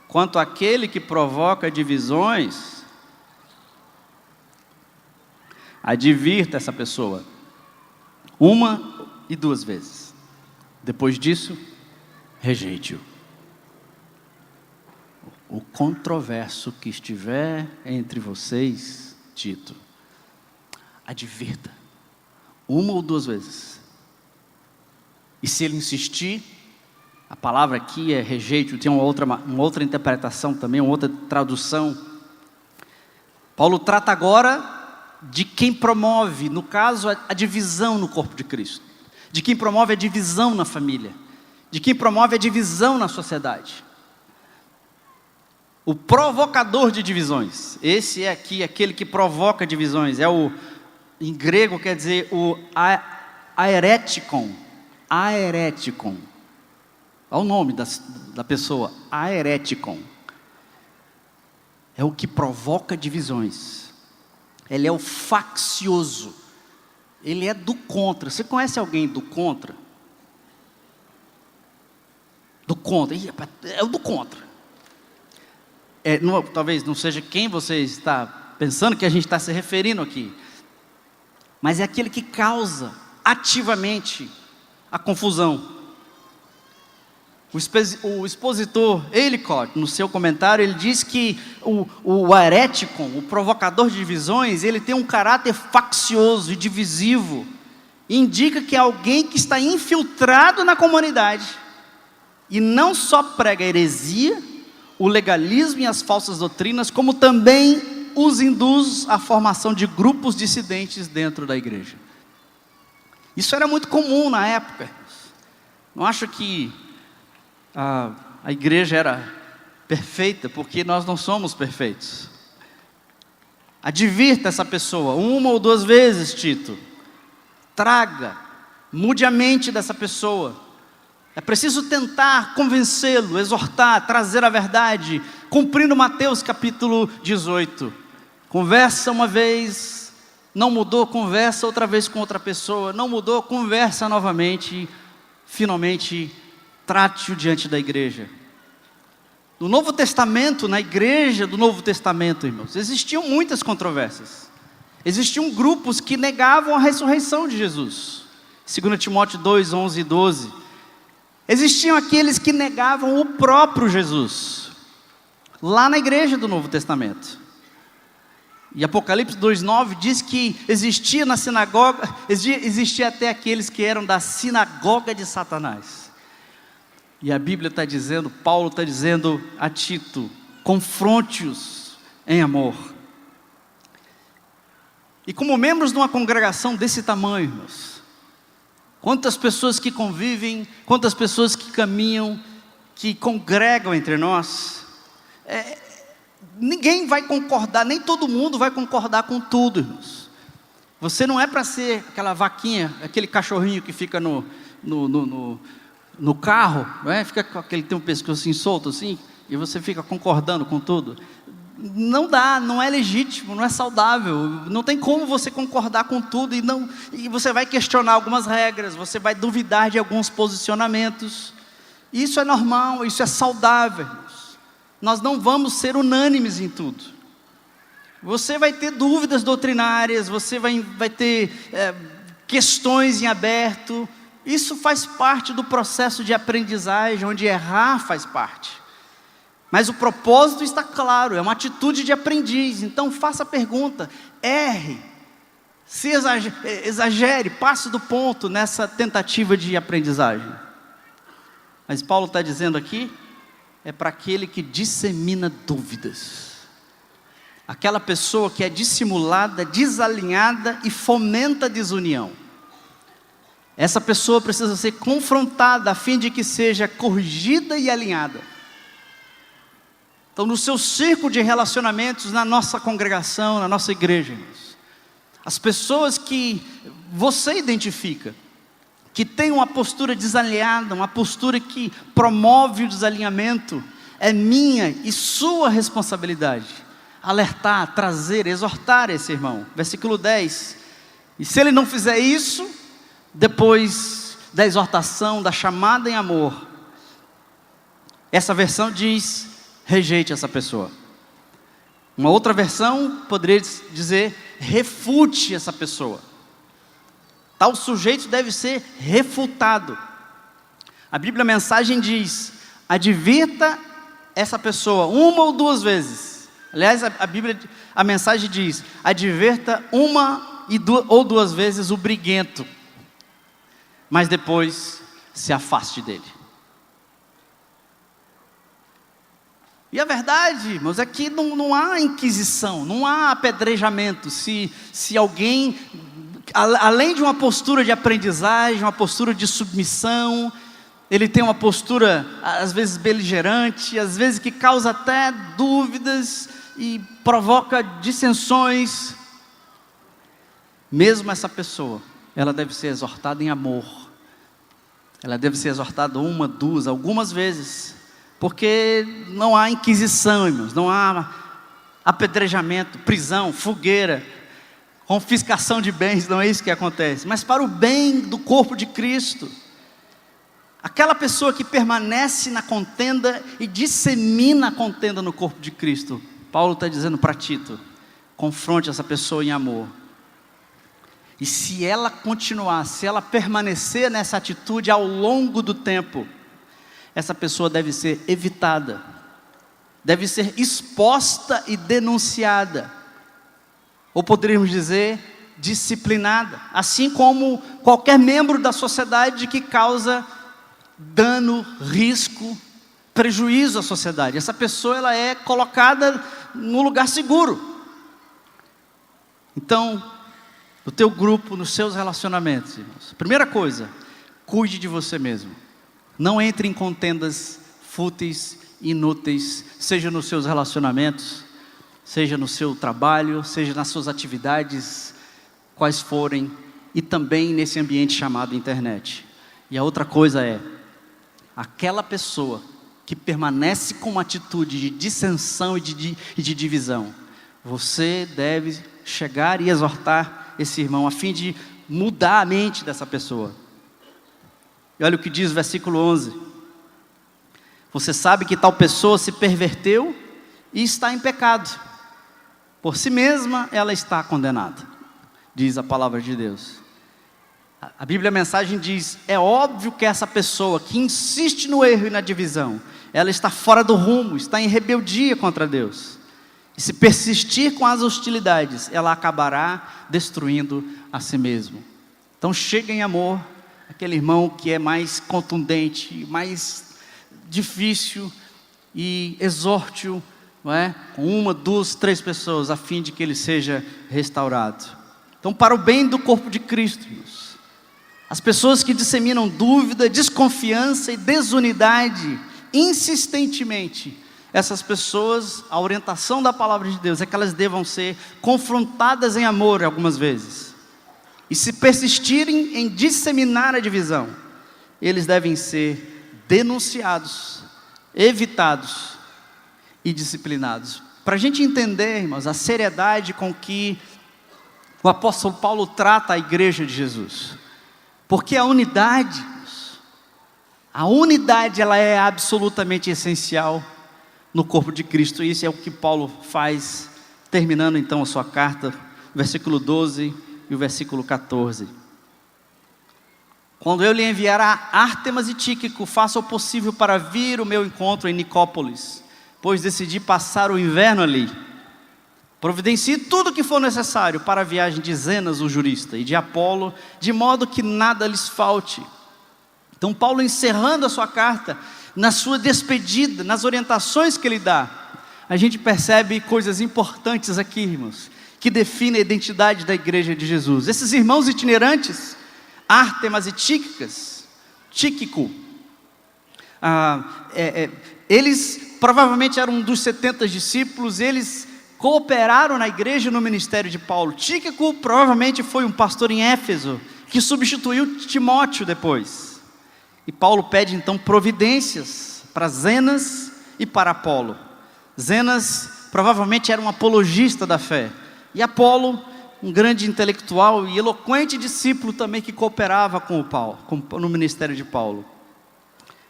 quanto àquele que provoca divisões, advirta essa pessoa 1 e 2 vezes. Depois disso, rejeite-o. O controverso que estiver entre vocês, Tito, advirta 1 ou 2 vezes. E se ele insistir, a palavra aqui é rejeite-o, tem uma outra interpretação também, uma outra tradução. Paulo trata agora de quem promove, no caso, a divisão no corpo de Cristo. De quem promove a divisão na família. De quem promove a divisão na sociedade. O provocador de divisões. Esse é aqui aquele que provoca divisões. Em grego quer dizer o aeretikon. Aeretikon. Olha o nome da pessoa. Aeretikon. É o que provoca divisões. Ele é o faccioso. Ele é do contra. Você conhece alguém do contra? Do contra. É o do contra. Talvez não seja quem você está pensando que a gente está se referindo aqui. Mas é aquele que causa ativamente a confusão. O expositor Ellicott, no seu comentário, ele diz que o aeretikon, o provocador de divisões, ele tem um caráter faccioso e divisivo. Indica que é alguém que está infiltrado na comunidade. E não só prega a heresia, o legalismo e as falsas doutrinas, como também os induz à formação de grupos dissidentes dentro da igreja. Isso era muito comum na época. Não acho que a igreja era perfeita, porque nós não somos perfeitos. Advirta essa pessoa 1 ou 2 vezes, Tito. Traga, mude a mente dessa pessoa. É preciso tentar convencê-lo, exortar, trazer a verdade, cumprindo Mateus capítulo 18. Conversa uma vez, não mudou, conversa outra vez com outra pessoa, não mudou, conversa novamente, finalmente trate-o diante da igreja. No Novo Testamento, na igreja do Novo Testamento, irmãos, existiam muitas controvérsias. Existiam grupos que negavam a ressurreição de Jesus. 2 Timóteo 2, 11 e 12. Existiam aqueles que negavam o próprio Jesus. Lá na igreja do Novo Testamento. E Apocalipse 2,9 diz que existia na sinagoga, existia até aqueles que eram da sinagoga de Satanás. E a Bíblia está dizendo, Paulo está dizendo a Tito, confronte-os em amor. E como membros de uma congregação desse tamanho, irmãos, quantas pessoas que convivem, quantas pessoas que caminham, que congregam entre nós, ninguém vai concordar, nem todo mundo vai concordar com tudo, irmãos. Você não é para ser aquela vaquinha, aquele cachorrinho que fica no carro, não é? Fica com aquele, tem um pescocinho solto assim, e você fica concordando com tudo. Não dá, não é legítimo, não é saudável. Não tem como você concordar com tudo e você vai questionar algumas regras, você vai duvidar de alguns posicionamentos. Isso é normal, isso é saudável. Nós não vamos ser unânimes em tudo. Você vai ter dúvidas doutrinárias, você vai ter questões em aberto. Isso faz parte do processo de aprendizagem, onde errar faz parte. Mas o propósito está claro, é uma atitude de aprendiz. Então faça a pergunta, erre, se exagere, passe do ponto nessa tentativa de aprendizagem. Mas Paulo está dizendo aqui, é para aquele que dissemina dúvidas. Aquela pessoa que é dissimulada, desalinhada e fomenta a desunião. Essa pessoa precisa ser confrontada a fim de que seja corrigida e alinhada. Então, no seu círculo de relacionamentos, na nossa congregação, na nossa igreja, irmãos, as pessoas que você identifica, que tem uma postura desalinhada, uma postura que promove o desalinhamento, é minha e sua responsabilidade alertar, trazer, exortar esse irmão. Versículo 10. E se ele não fizer isso, depois da exortação, da chamada em amor, essa versão diz: rejeite essa pessoa. Uma outra versão poderia dizer: refute essa pessoa. Tal sujeito deve ser refutado. A Bíblia, a mensagem diz: advirta essa pessoa uma ou duas vezes. Aliás, a Bíblia, a mensagem diz: adverta uma ou duas vezes o briguento, mas depois se afaste dele. E a verdade, irmãos, é que não há inquisição, não há apedrejamento. Se alguém, além de uma postura de aprendizagem, uma postura de submissão, ele tem uma postura, às vezes beligerante, às vezes que causa até dúvidas e provoca dissensões, mesmo essa pessoa, ela deve ser exortada em amor. Ela deve ser exortada uma, duas, algumas vezes, porque não há inquisição, irmãos, não há apedrejamento, prisão, fogueira, confiscação de bens, não é isso que acontece, mas para o bem do corpo de Cristo. Aquela pessoa que permanece na contenda e dissemina a contenda no corpo de Cristo, Paulo está dizendo para Tito: confronte essa pessoa em amor. E se ela continuar, se ela permanecer nessa atitude ao longo do tempo, essa pessoa deve ser evitada, deve ser exposta e denunciada, ou poderíamos dizer, disciplinada, assim como qualquer membro da sociedade que causa dano, risco, prejuízo à sociedade. Essa pessoa, ela é colocada num lugar seguro. Então, no teu grupo, nos seus relacionamentos, irmãos, primeira coisa, cuide de você mesmo. Não entre em contendas fúteis, inúteis, seja nos seus relacionamentos, seja no seu trabalho, seja nas suas atividades, quais forem, e também nesse ambiente chamado internet. E a outra coisa é, aquela pessoa que permanece com uma atitude de dissensão e de divisão, você deve chegar e exortar esse irmão, a fim de mudar a mente dessa pessoa. E olha o que diz o versículo 11: você sabe que tal pessoa se perverteu e está em pecado, por si mesma ela está condenada, diz a palavra de Deus. A Bíblia, a mensagem diz: é óbvio que essa pessoa que insiste no erro e na divisão, ela está fora do rumo, está em rebeldia contra Deus. E se persistir com as hostilidades, ela acabará destruindo a si mesmo. Então chega em amor, aquele irmão que é mais contundente, mais difícil, e exorte-o, não é? Com uma, duas, três pessoas, a fim de que ele seja restaurado. Então, para o bem do corpo de Cristo, irmãos, as pessoas que disseminam dúvida, desconfiança e desunidade insistentemente, essas pessoas, a orientação da palavra de Deus é que elas devam ser confrontadas em amor algumas vezes. E se persistirem em disseminar a divisão, eles devem ser denunciados, evitados e disciplinados. Para a gente entender, irmãos, a seriedade com que o apóstolo Paulo trata a igreja de Jesus. Porque a unidade ela é absolutamente essencial no corpo de Cristo. E isso é o que Paulo faz, terminando então a sua carta, versículo 12 e o versículo 14. Quando eu lhe enviar a Ártemas e Tíquico, faça o possível para vir o meu encontro em Nicópolis, pois decidi passar o inverno ali. Providencie tudo o que for necessário para a viagem de Zenas, o jurista, e de Apolo, de modo que nada lhes falte. Então Paulo, encerrando a sua carta, na sua despedida, nas orientações que ele dá, a gente percebe coisas importantes aqui, irmãos, que definem a identidade da igreja de Jesus. Esses irmãos itinerantes, Ártemas e Tíquico. Eles provavelmente eram um dos 70 discípulos, eles cooperaram na igreja no ministério de Paulo. Tíquico provavelmente foi um pastor em Éfeso, que substituiu Timóteo depois. E Paulo pede então providências para Zenas e para Apolo. Zenas provavelmente era um apologista da fé, e Apolo, um grande intelectual e eloquente discípulo também que cooperava com Paulo, no ministério de Paulo.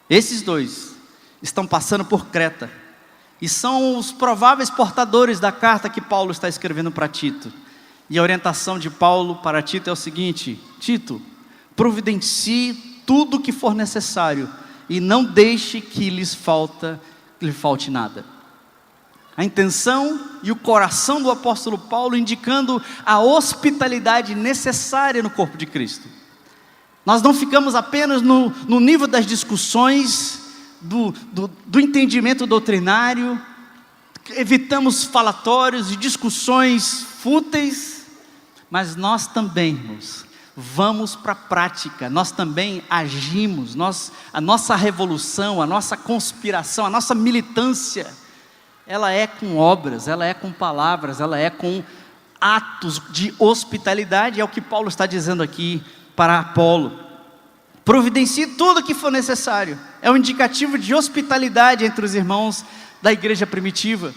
Esses dois estão passando por Creta e são os prováveis portadores da carta que Paulo está escrevendo para Tito. E a orientação de Paulo para Tito é o seguinte: Tito, providencie tudo o que for necessário e não deixe que lhe falte nada. A intenção e o coração do apóstolo Paulo indicando a hospitalidade necessária no corpo de Cristo. Nós não ficamos apenas no nível das discussões, do entendimento doutrinário, evitamos falatórios e discussões fúteis, mas nós também, irmãos, vamos para a prática, nós também agimos, a nossa revolução, a nossa conspiração, a nossa militância, ela é com obras, ela é com palavras, ela é com atos de hospitalidade, é o que Paulo está dizendo aqui para Apolo. Providencie tudo o que for necessário, é um indicativo de hospitalidade entre os irmãos da igreja primitiva,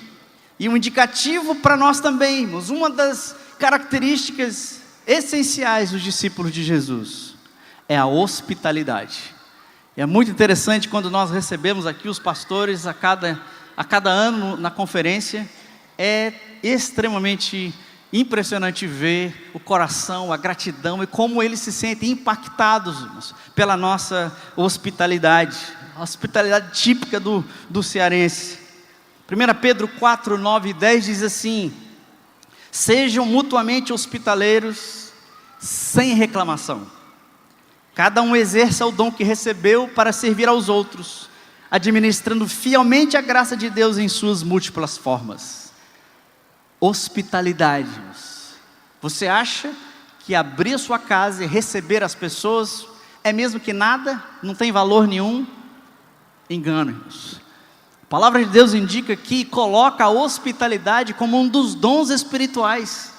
e um indicativo para nós também, irmãos, uma das características essenciais dos discípulos de Jesus, é a hospitalidade. É muito interessante quando nós recebemos aqui os pastores a cada ano na conferência, é extremamente impressionante ver o coração, a gratidão e como eles se sentem impactados, irmãos, pela nossa hospitalidade, a hospitalidade típica do cearense. 1 Pedro 4, 9 e 10 diz assim: sejam mutuamente hospitaleiros, sem reclamação. Cada um exerça o dom que recebeu para servir aos outros, administrando fielmente a graça de Deus em suas múltiplas formas. Hospitalidade. Você acha que abrir a sua casa e receber as pessoas é mesmo que nada? Não tem valor nenhum? Engana-nos. A palavra de Deus indica que coloca a hospitalidade como um dos dons espirituais.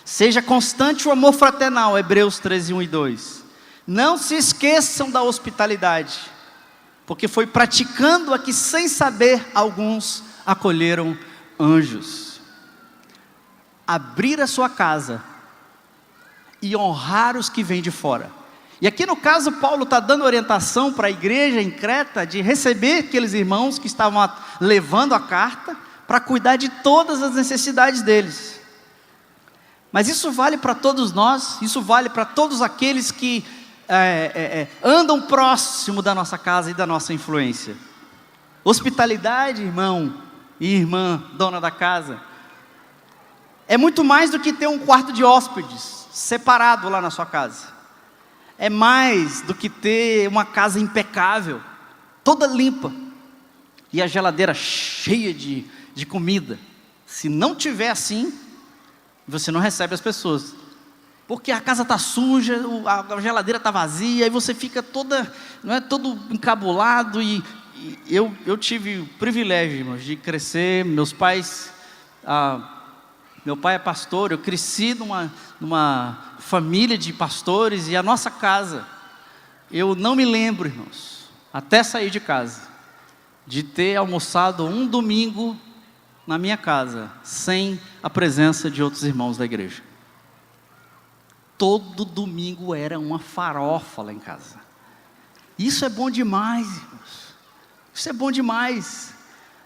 Seja constante o amor fraternal, Hebreus 13, 1 e 2. Não se esqueçam da hospitalidade, porque foi praticando a que sem saber alguns acolheram anjos. Abrir a sua casa e honrar os que vêm de fora. E aqui no caso Paulo está dando orientação para a igreja em Creta de receber aqueles irmãos que estavam levando a carta para cuidar de todas as necessidades deles. Mas isso vale para todos nós, isso vale para todos aqueles que andam próximo da nossa casa e da nossa influência. Hospitalidade, irmão e irmã, dona da casa, é muito mais do que ter um quarto de hóspedes separado lá na sua casa. É mais do que ter uma casa impecável, toda limpa, e a geladeira cheia de comida. Se não tiver assim, você não recebe as pessoas, porque a casa está suja, a geladeira está vazia, e você fica todo encabulado. E eu tive o privilégio, irmãos, de crescer. Meu pai é pastor, eu cresci numa família de pastores, e a nossa casa, eu não me lembro, irmãos, até sair de casa, de ter almoçado um domingo na minha casa, sem a presença de outros irmãos da igreja. Todo domingo era uma farofa lá em casa. Isso é bom demais, irmãos. Isso é bom demais.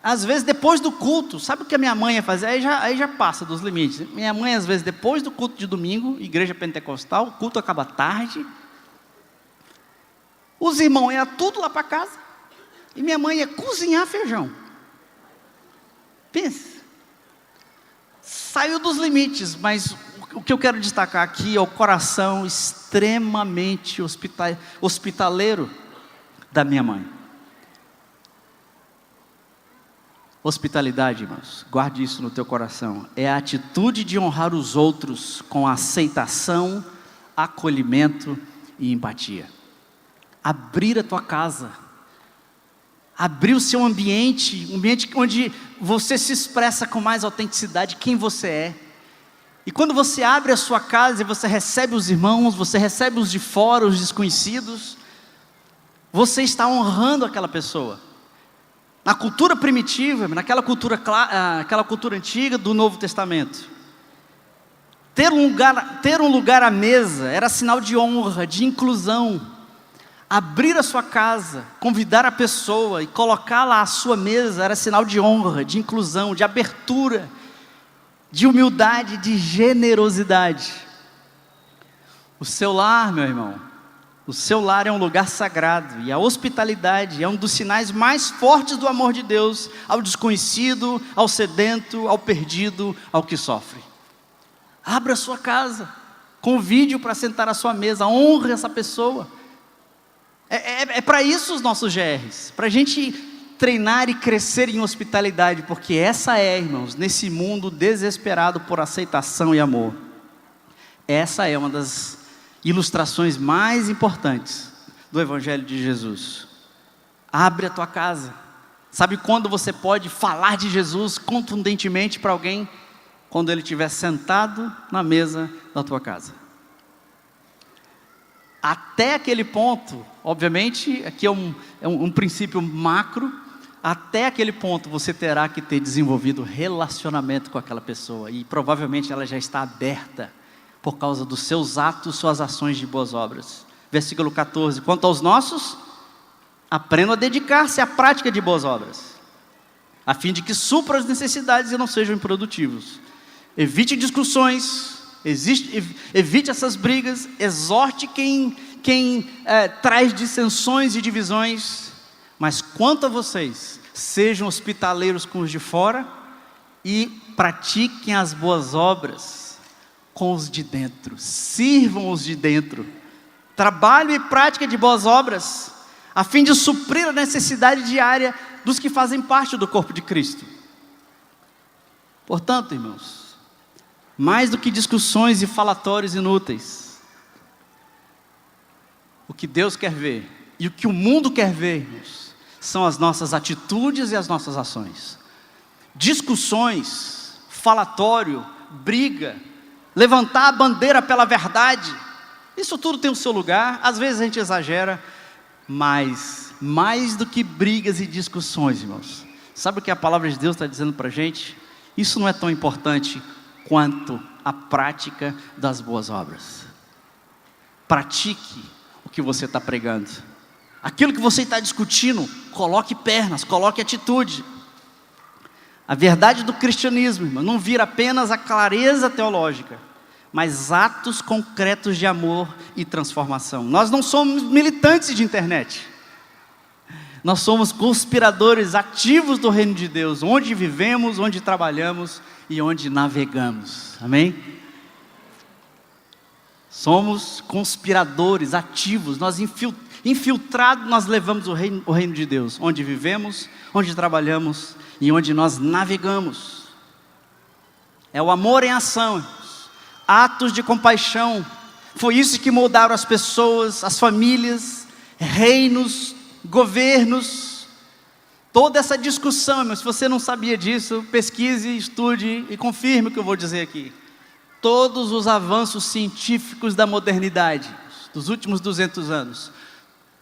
Às vezes depois do culto, sabe o que a minha mãe ia fazer? Aí já passa dos limites. Minha mãe, às vezes, depois do culto de domingo, igreja pentecostal, o culto acaba tarde, os irmãos iam tudo lá para casa, e minha mãe ia cozinhar feijão. Pensa, saiu dos limites, mas o que eu quero destacar aqui é o coração extremamente hospitaleiro da minha mãe. Hospitalidade, irmãos, guarde isso no teu coração, é a atitude de honrar os outros com aceitação, acolhimento e empatia. Abrir a tua casa, abrir o seu ambiente, um ambiente onde você se expressa com mais autenticidade quem você é. E quando você abre a sua casa e você recebe os irmãos, você recebe os de fora, os desconhecidos, você está honrando aquela pessoa. Na cultura primitiva, aquela cultura antiga do Novo Testamento, ter um lugar à mesa era sinal de honra, de inclusão. Abrir a sua casa, convidar a pessoa e colocá-la à sua mesa era sinal de honra, de inclusão, de abertura, de humildade, de generosidade. O seu lar, meu irmão, o seu lar é um lugar sagrado, e a hospitalidade é um dos sinais mais fortes do amor de Deus ao desconhecido, ao sedento, ao perdido, ao que sofre. Abra a sua casa, convide-o para sentar à sua mesa, honre essa pessoa. É para isso os nossos GRs, para a gente treinar e crescer em hospitalidade, porque essa é, irmãos, nesse mundo desesperado por aceitação e amor, essa é uma das ilustrações mais importantes do Evangelho de Jesus. Abre a tua casa. Sabe quando você pode falar de Jesus contundentemente para alguém? Quando ele estiver sentado na mesa da tua casa. Até aquele ponto, obviamente, aqui é um princípio macro, até aquele ponto você terá que ter desenvolvido relacionamento com aquela pessoa, e provavelmente ela já está aberta, por causa dos seus atos, suas ações de boas obras. Versículo 14, quanto aos nossos, aprendam a dedicar-se à prática de boas obras, a fim de que supram as necessidades e não sejam improdutivos. Evite discussões, evite essas brigas, exorte quem traz dissensões e divisões, mas quanto a vocês, sejam hospitaleiros com os de fora e pratiquem as boas obras com os de dentro, sirvam os de dentro, trabalho e prática de boas obras, a fim de suprir a necessidade diária dos que fazem parte do corpo de Cristo. Portanto, irmãos, mais do que discussões e falatórios inúteis, o que Deus quer ver e o que o mundo quer ver, irmãos, são as nossas atitudes e as nossas ações. Discussões, falatório, briga, levantar a bandeira pela verdade, isso tudo tem o seu lugar. Às vezes a gente exagera, mas mais do que brigas e discussões, irmãos, sabe o que a palavra de Deus está dizendo para a gente? Isso não é tão importante quanto a prática das boas obras. Pratique o que você está pregando. Aquilo que você está discutindo, coloque pernas, coloque atitude. A verdade do cristianismo, irmão, não vira apenas a clareza teológica, mas atos concretos de amor e transformação. Nós não somos militantes de internet. Nós somos conspiradores ativos do reino de Deus, onde vivemos, onde trabalhamos e onde navegamos. Amém? Somos conspiradores ativos, nós infiltrados, nós levamos o reino de Deus, onde vivemos, onde trabalhamos e onde nós navegamos. É o amor em ação, atos de compaixão. Foi isso que moldaram as pessoas, as famílias, reinos, governos. Toda essa discussão, mas se você não sabia disso, pesquise, estude e confirme o que eu vou dizer aqui. Todos os avanços científicos da modernidade, dos últimos 200 anos,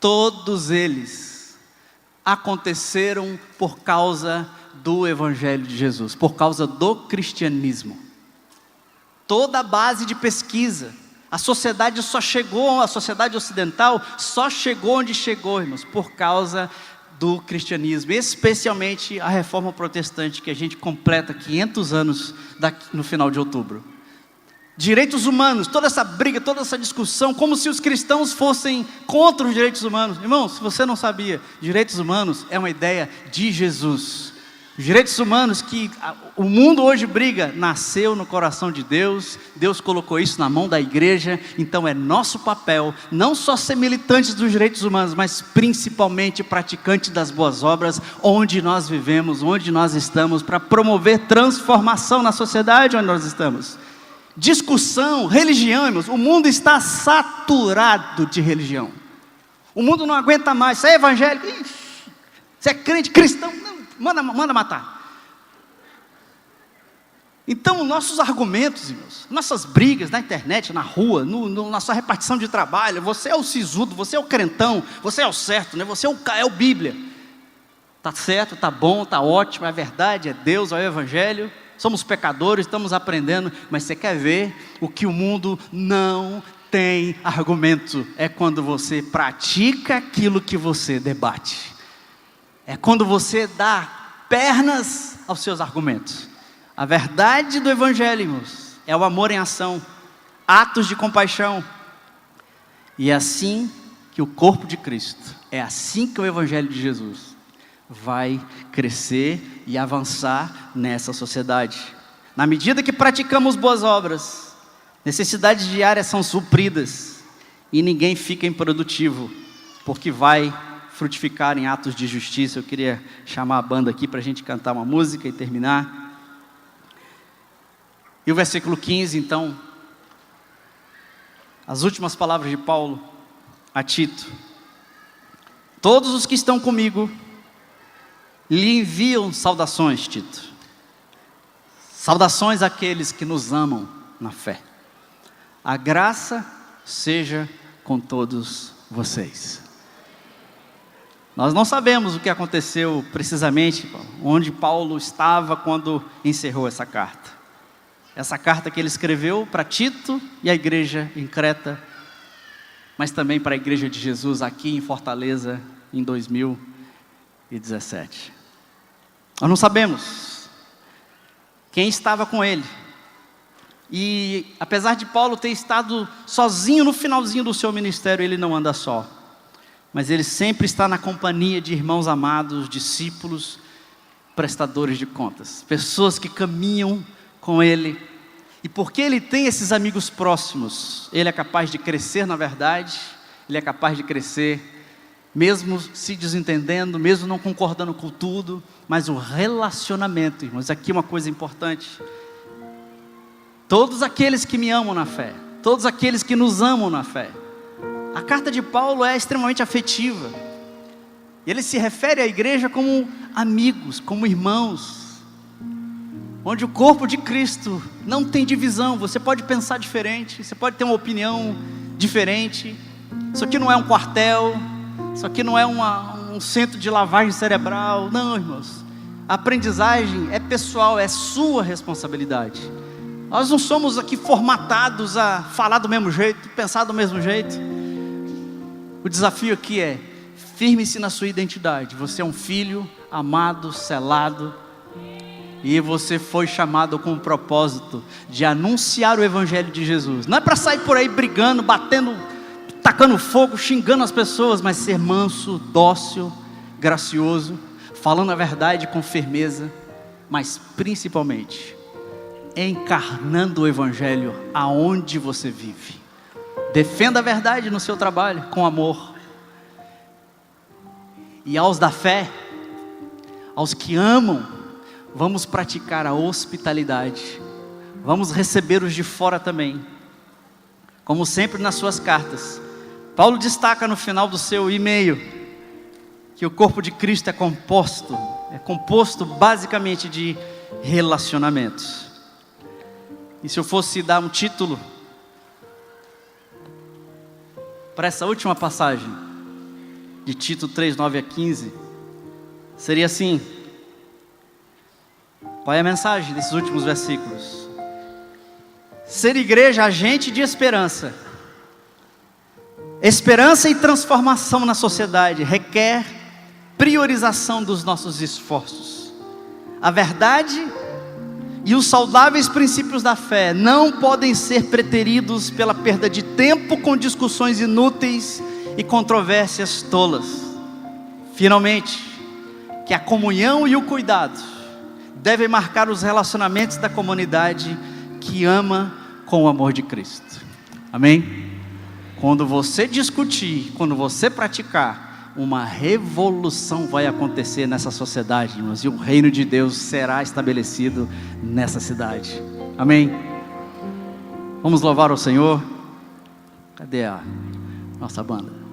todos eles aconteceram por causa do Evangelho de Jesus, por causa do cristianismo. Toda a base de pesquisa, a sociedade ocidental só chegou onde chegou, irmãos, por causa do cristianismo, especialmente a reforma protestante, que a gente completa 500 anos no final de outubro. Direitos humanos, toda essa briga, toda essa discussão, como se os cristãos fossem contra os direitos humanos. Irmão, se você não sabia, direitos humanos é uma ideia de Jesus. Os direitos humanos que o mundo hoje briga, nasceu no coração de Deus, Deus colocou isso na mão da igreja, então é nosso papel, não só ser militantes dos direitos humanos, mas principalmente praticantes das boas obras, onde nós vivemos, onde nós estamos, para promover transformação na sociedade onde nós estamos. discussão, religião, irmãos. O mundo está saturado de religião. O mundo não aguenta mais. Você é evangélico? Ixi, você é crente, cristão? Não, manda matar. Então, nossos argumentos, irmãos, nossas brigas na internet, na rua, na sua repartição de trabalho, você é o sisudo, você é o crentão, você é o certo, né? Você é o Bíblia. Está certo, está bom, está ótimo, é verdade, é Deus, é o Evangelho. Somos pecadores, estamos aprendendo, mas você quer ver o que o mundo não tem argumento? É quando você pratica aquilo que você debate. É quando você dá pernas aos seus argumentos. A verdade do Evangelho, irmãos, é o amor em ação, atos de compaixão. E é assim que o corpo de Cristo, é assim que o Evangelho de Jesus vai crescer e avançar nessa sociedade. Na medida que praticamos boas obras, necessidades diárias são supridas e ninguém fica improdutivo, porque vai frutificar em atos de justiça. Eu queria chamar a banda aqui para a gente cantar uma música e terminar. E o versículo 15, então, as últimas palavras de Paulo a Tito: todos os que estão comigo lhe enviam saudações, Tito. Saudações àqueles que nos amam na fé. A graça seja com todos vocês. Nós não sabemos o que aconteceu precisamente, onde Paulo estava quando encerrou essa carta. Essa carta que ele escreveu para Tito e a igreja em Creta, mas também para a igreja de Jesus aqui em Fortaleza em 2017. Nós não sabemos quem estava com ele. E apesar de Paulo ter estado sozinho no finalzinho do seu ministério, ele não anda só. Mas ele sempre está na companhia de irmãos amados, discípulos, prestadores de contas. Pessoas que caminham com ele. E porque ele tem esses amigos próximos, ele é capaz de crescer na verdade, ele é capaz de crescer, mesmo se desentendendo, mesmo não concordando com tudo, mas o relacionamento, irmãos, aqui é uma coisa importante. Todos aqueles que me amam na fé, todos aqueles que nos amam na fé. A carta de Paulo é extremamente afetiva. Ele se refere à igreja como amigos, como irmãos, onde o corpo de Cristo não tem divisão. Você pode pensar diferente, você pode ter uma opinião diferente. Isso aqui não é um quartel, isso aqui não é um centro de lavagem cerebral. Não, irmãos, a aprendizagem é pessoal, é sua responsabilidade. Nós não somos aqui formatados a falar do mesmo jeito, pensar do mesmo jeito. O desafio aqui é: firme-se na sua identidade. Você é um filho amado, selado, e você foi chamado com o propósito de anunciar o Evangelho de Jesus. Não é para sair por aí brigando, batendo, tacando fogo, xingando as pessoas, mas ser manso, dócil, gracioso, falando a verdade com firmeza, mas principalmente encarnando o Evangelho aonde você vive. Defenda a verdade no seu trabalho, com amor. E aos da fé, aos que amam, vamos praticar a hospitalidade. Vamos receber os de fora também. Como sempre nas suas cartas, Paulo destaca no final do seu e-mail que o corpo de Cristo é composto basicamente de relacionamentos. E se eu fosse dar um título para essa última passagem de Tito 3, 9 a 15, seria assim. Qual é a mensagem desses últimos versículos? Ser igreja, agente de esperança. Esperança e transformação na sociedade requer priorização dos nossos esforços. A verdade e os saudáveis princípios da fé não podem ser preteridos pela perda de tempo com discussões inúteis e controvérsias tolas. Finalmente, que a comunhão e o cuidado devem marcar os relacionamentos da comunidade que ama com o amor de Cristo. Amém? Quando você discutir, quando você praticar, uma revolução vai acontecer nessa sociedade, irmãos, e o reino de Deus será estabelecido nessa cidade. Amém? Vamos louvar o Senhor. Cadê a nossa banda?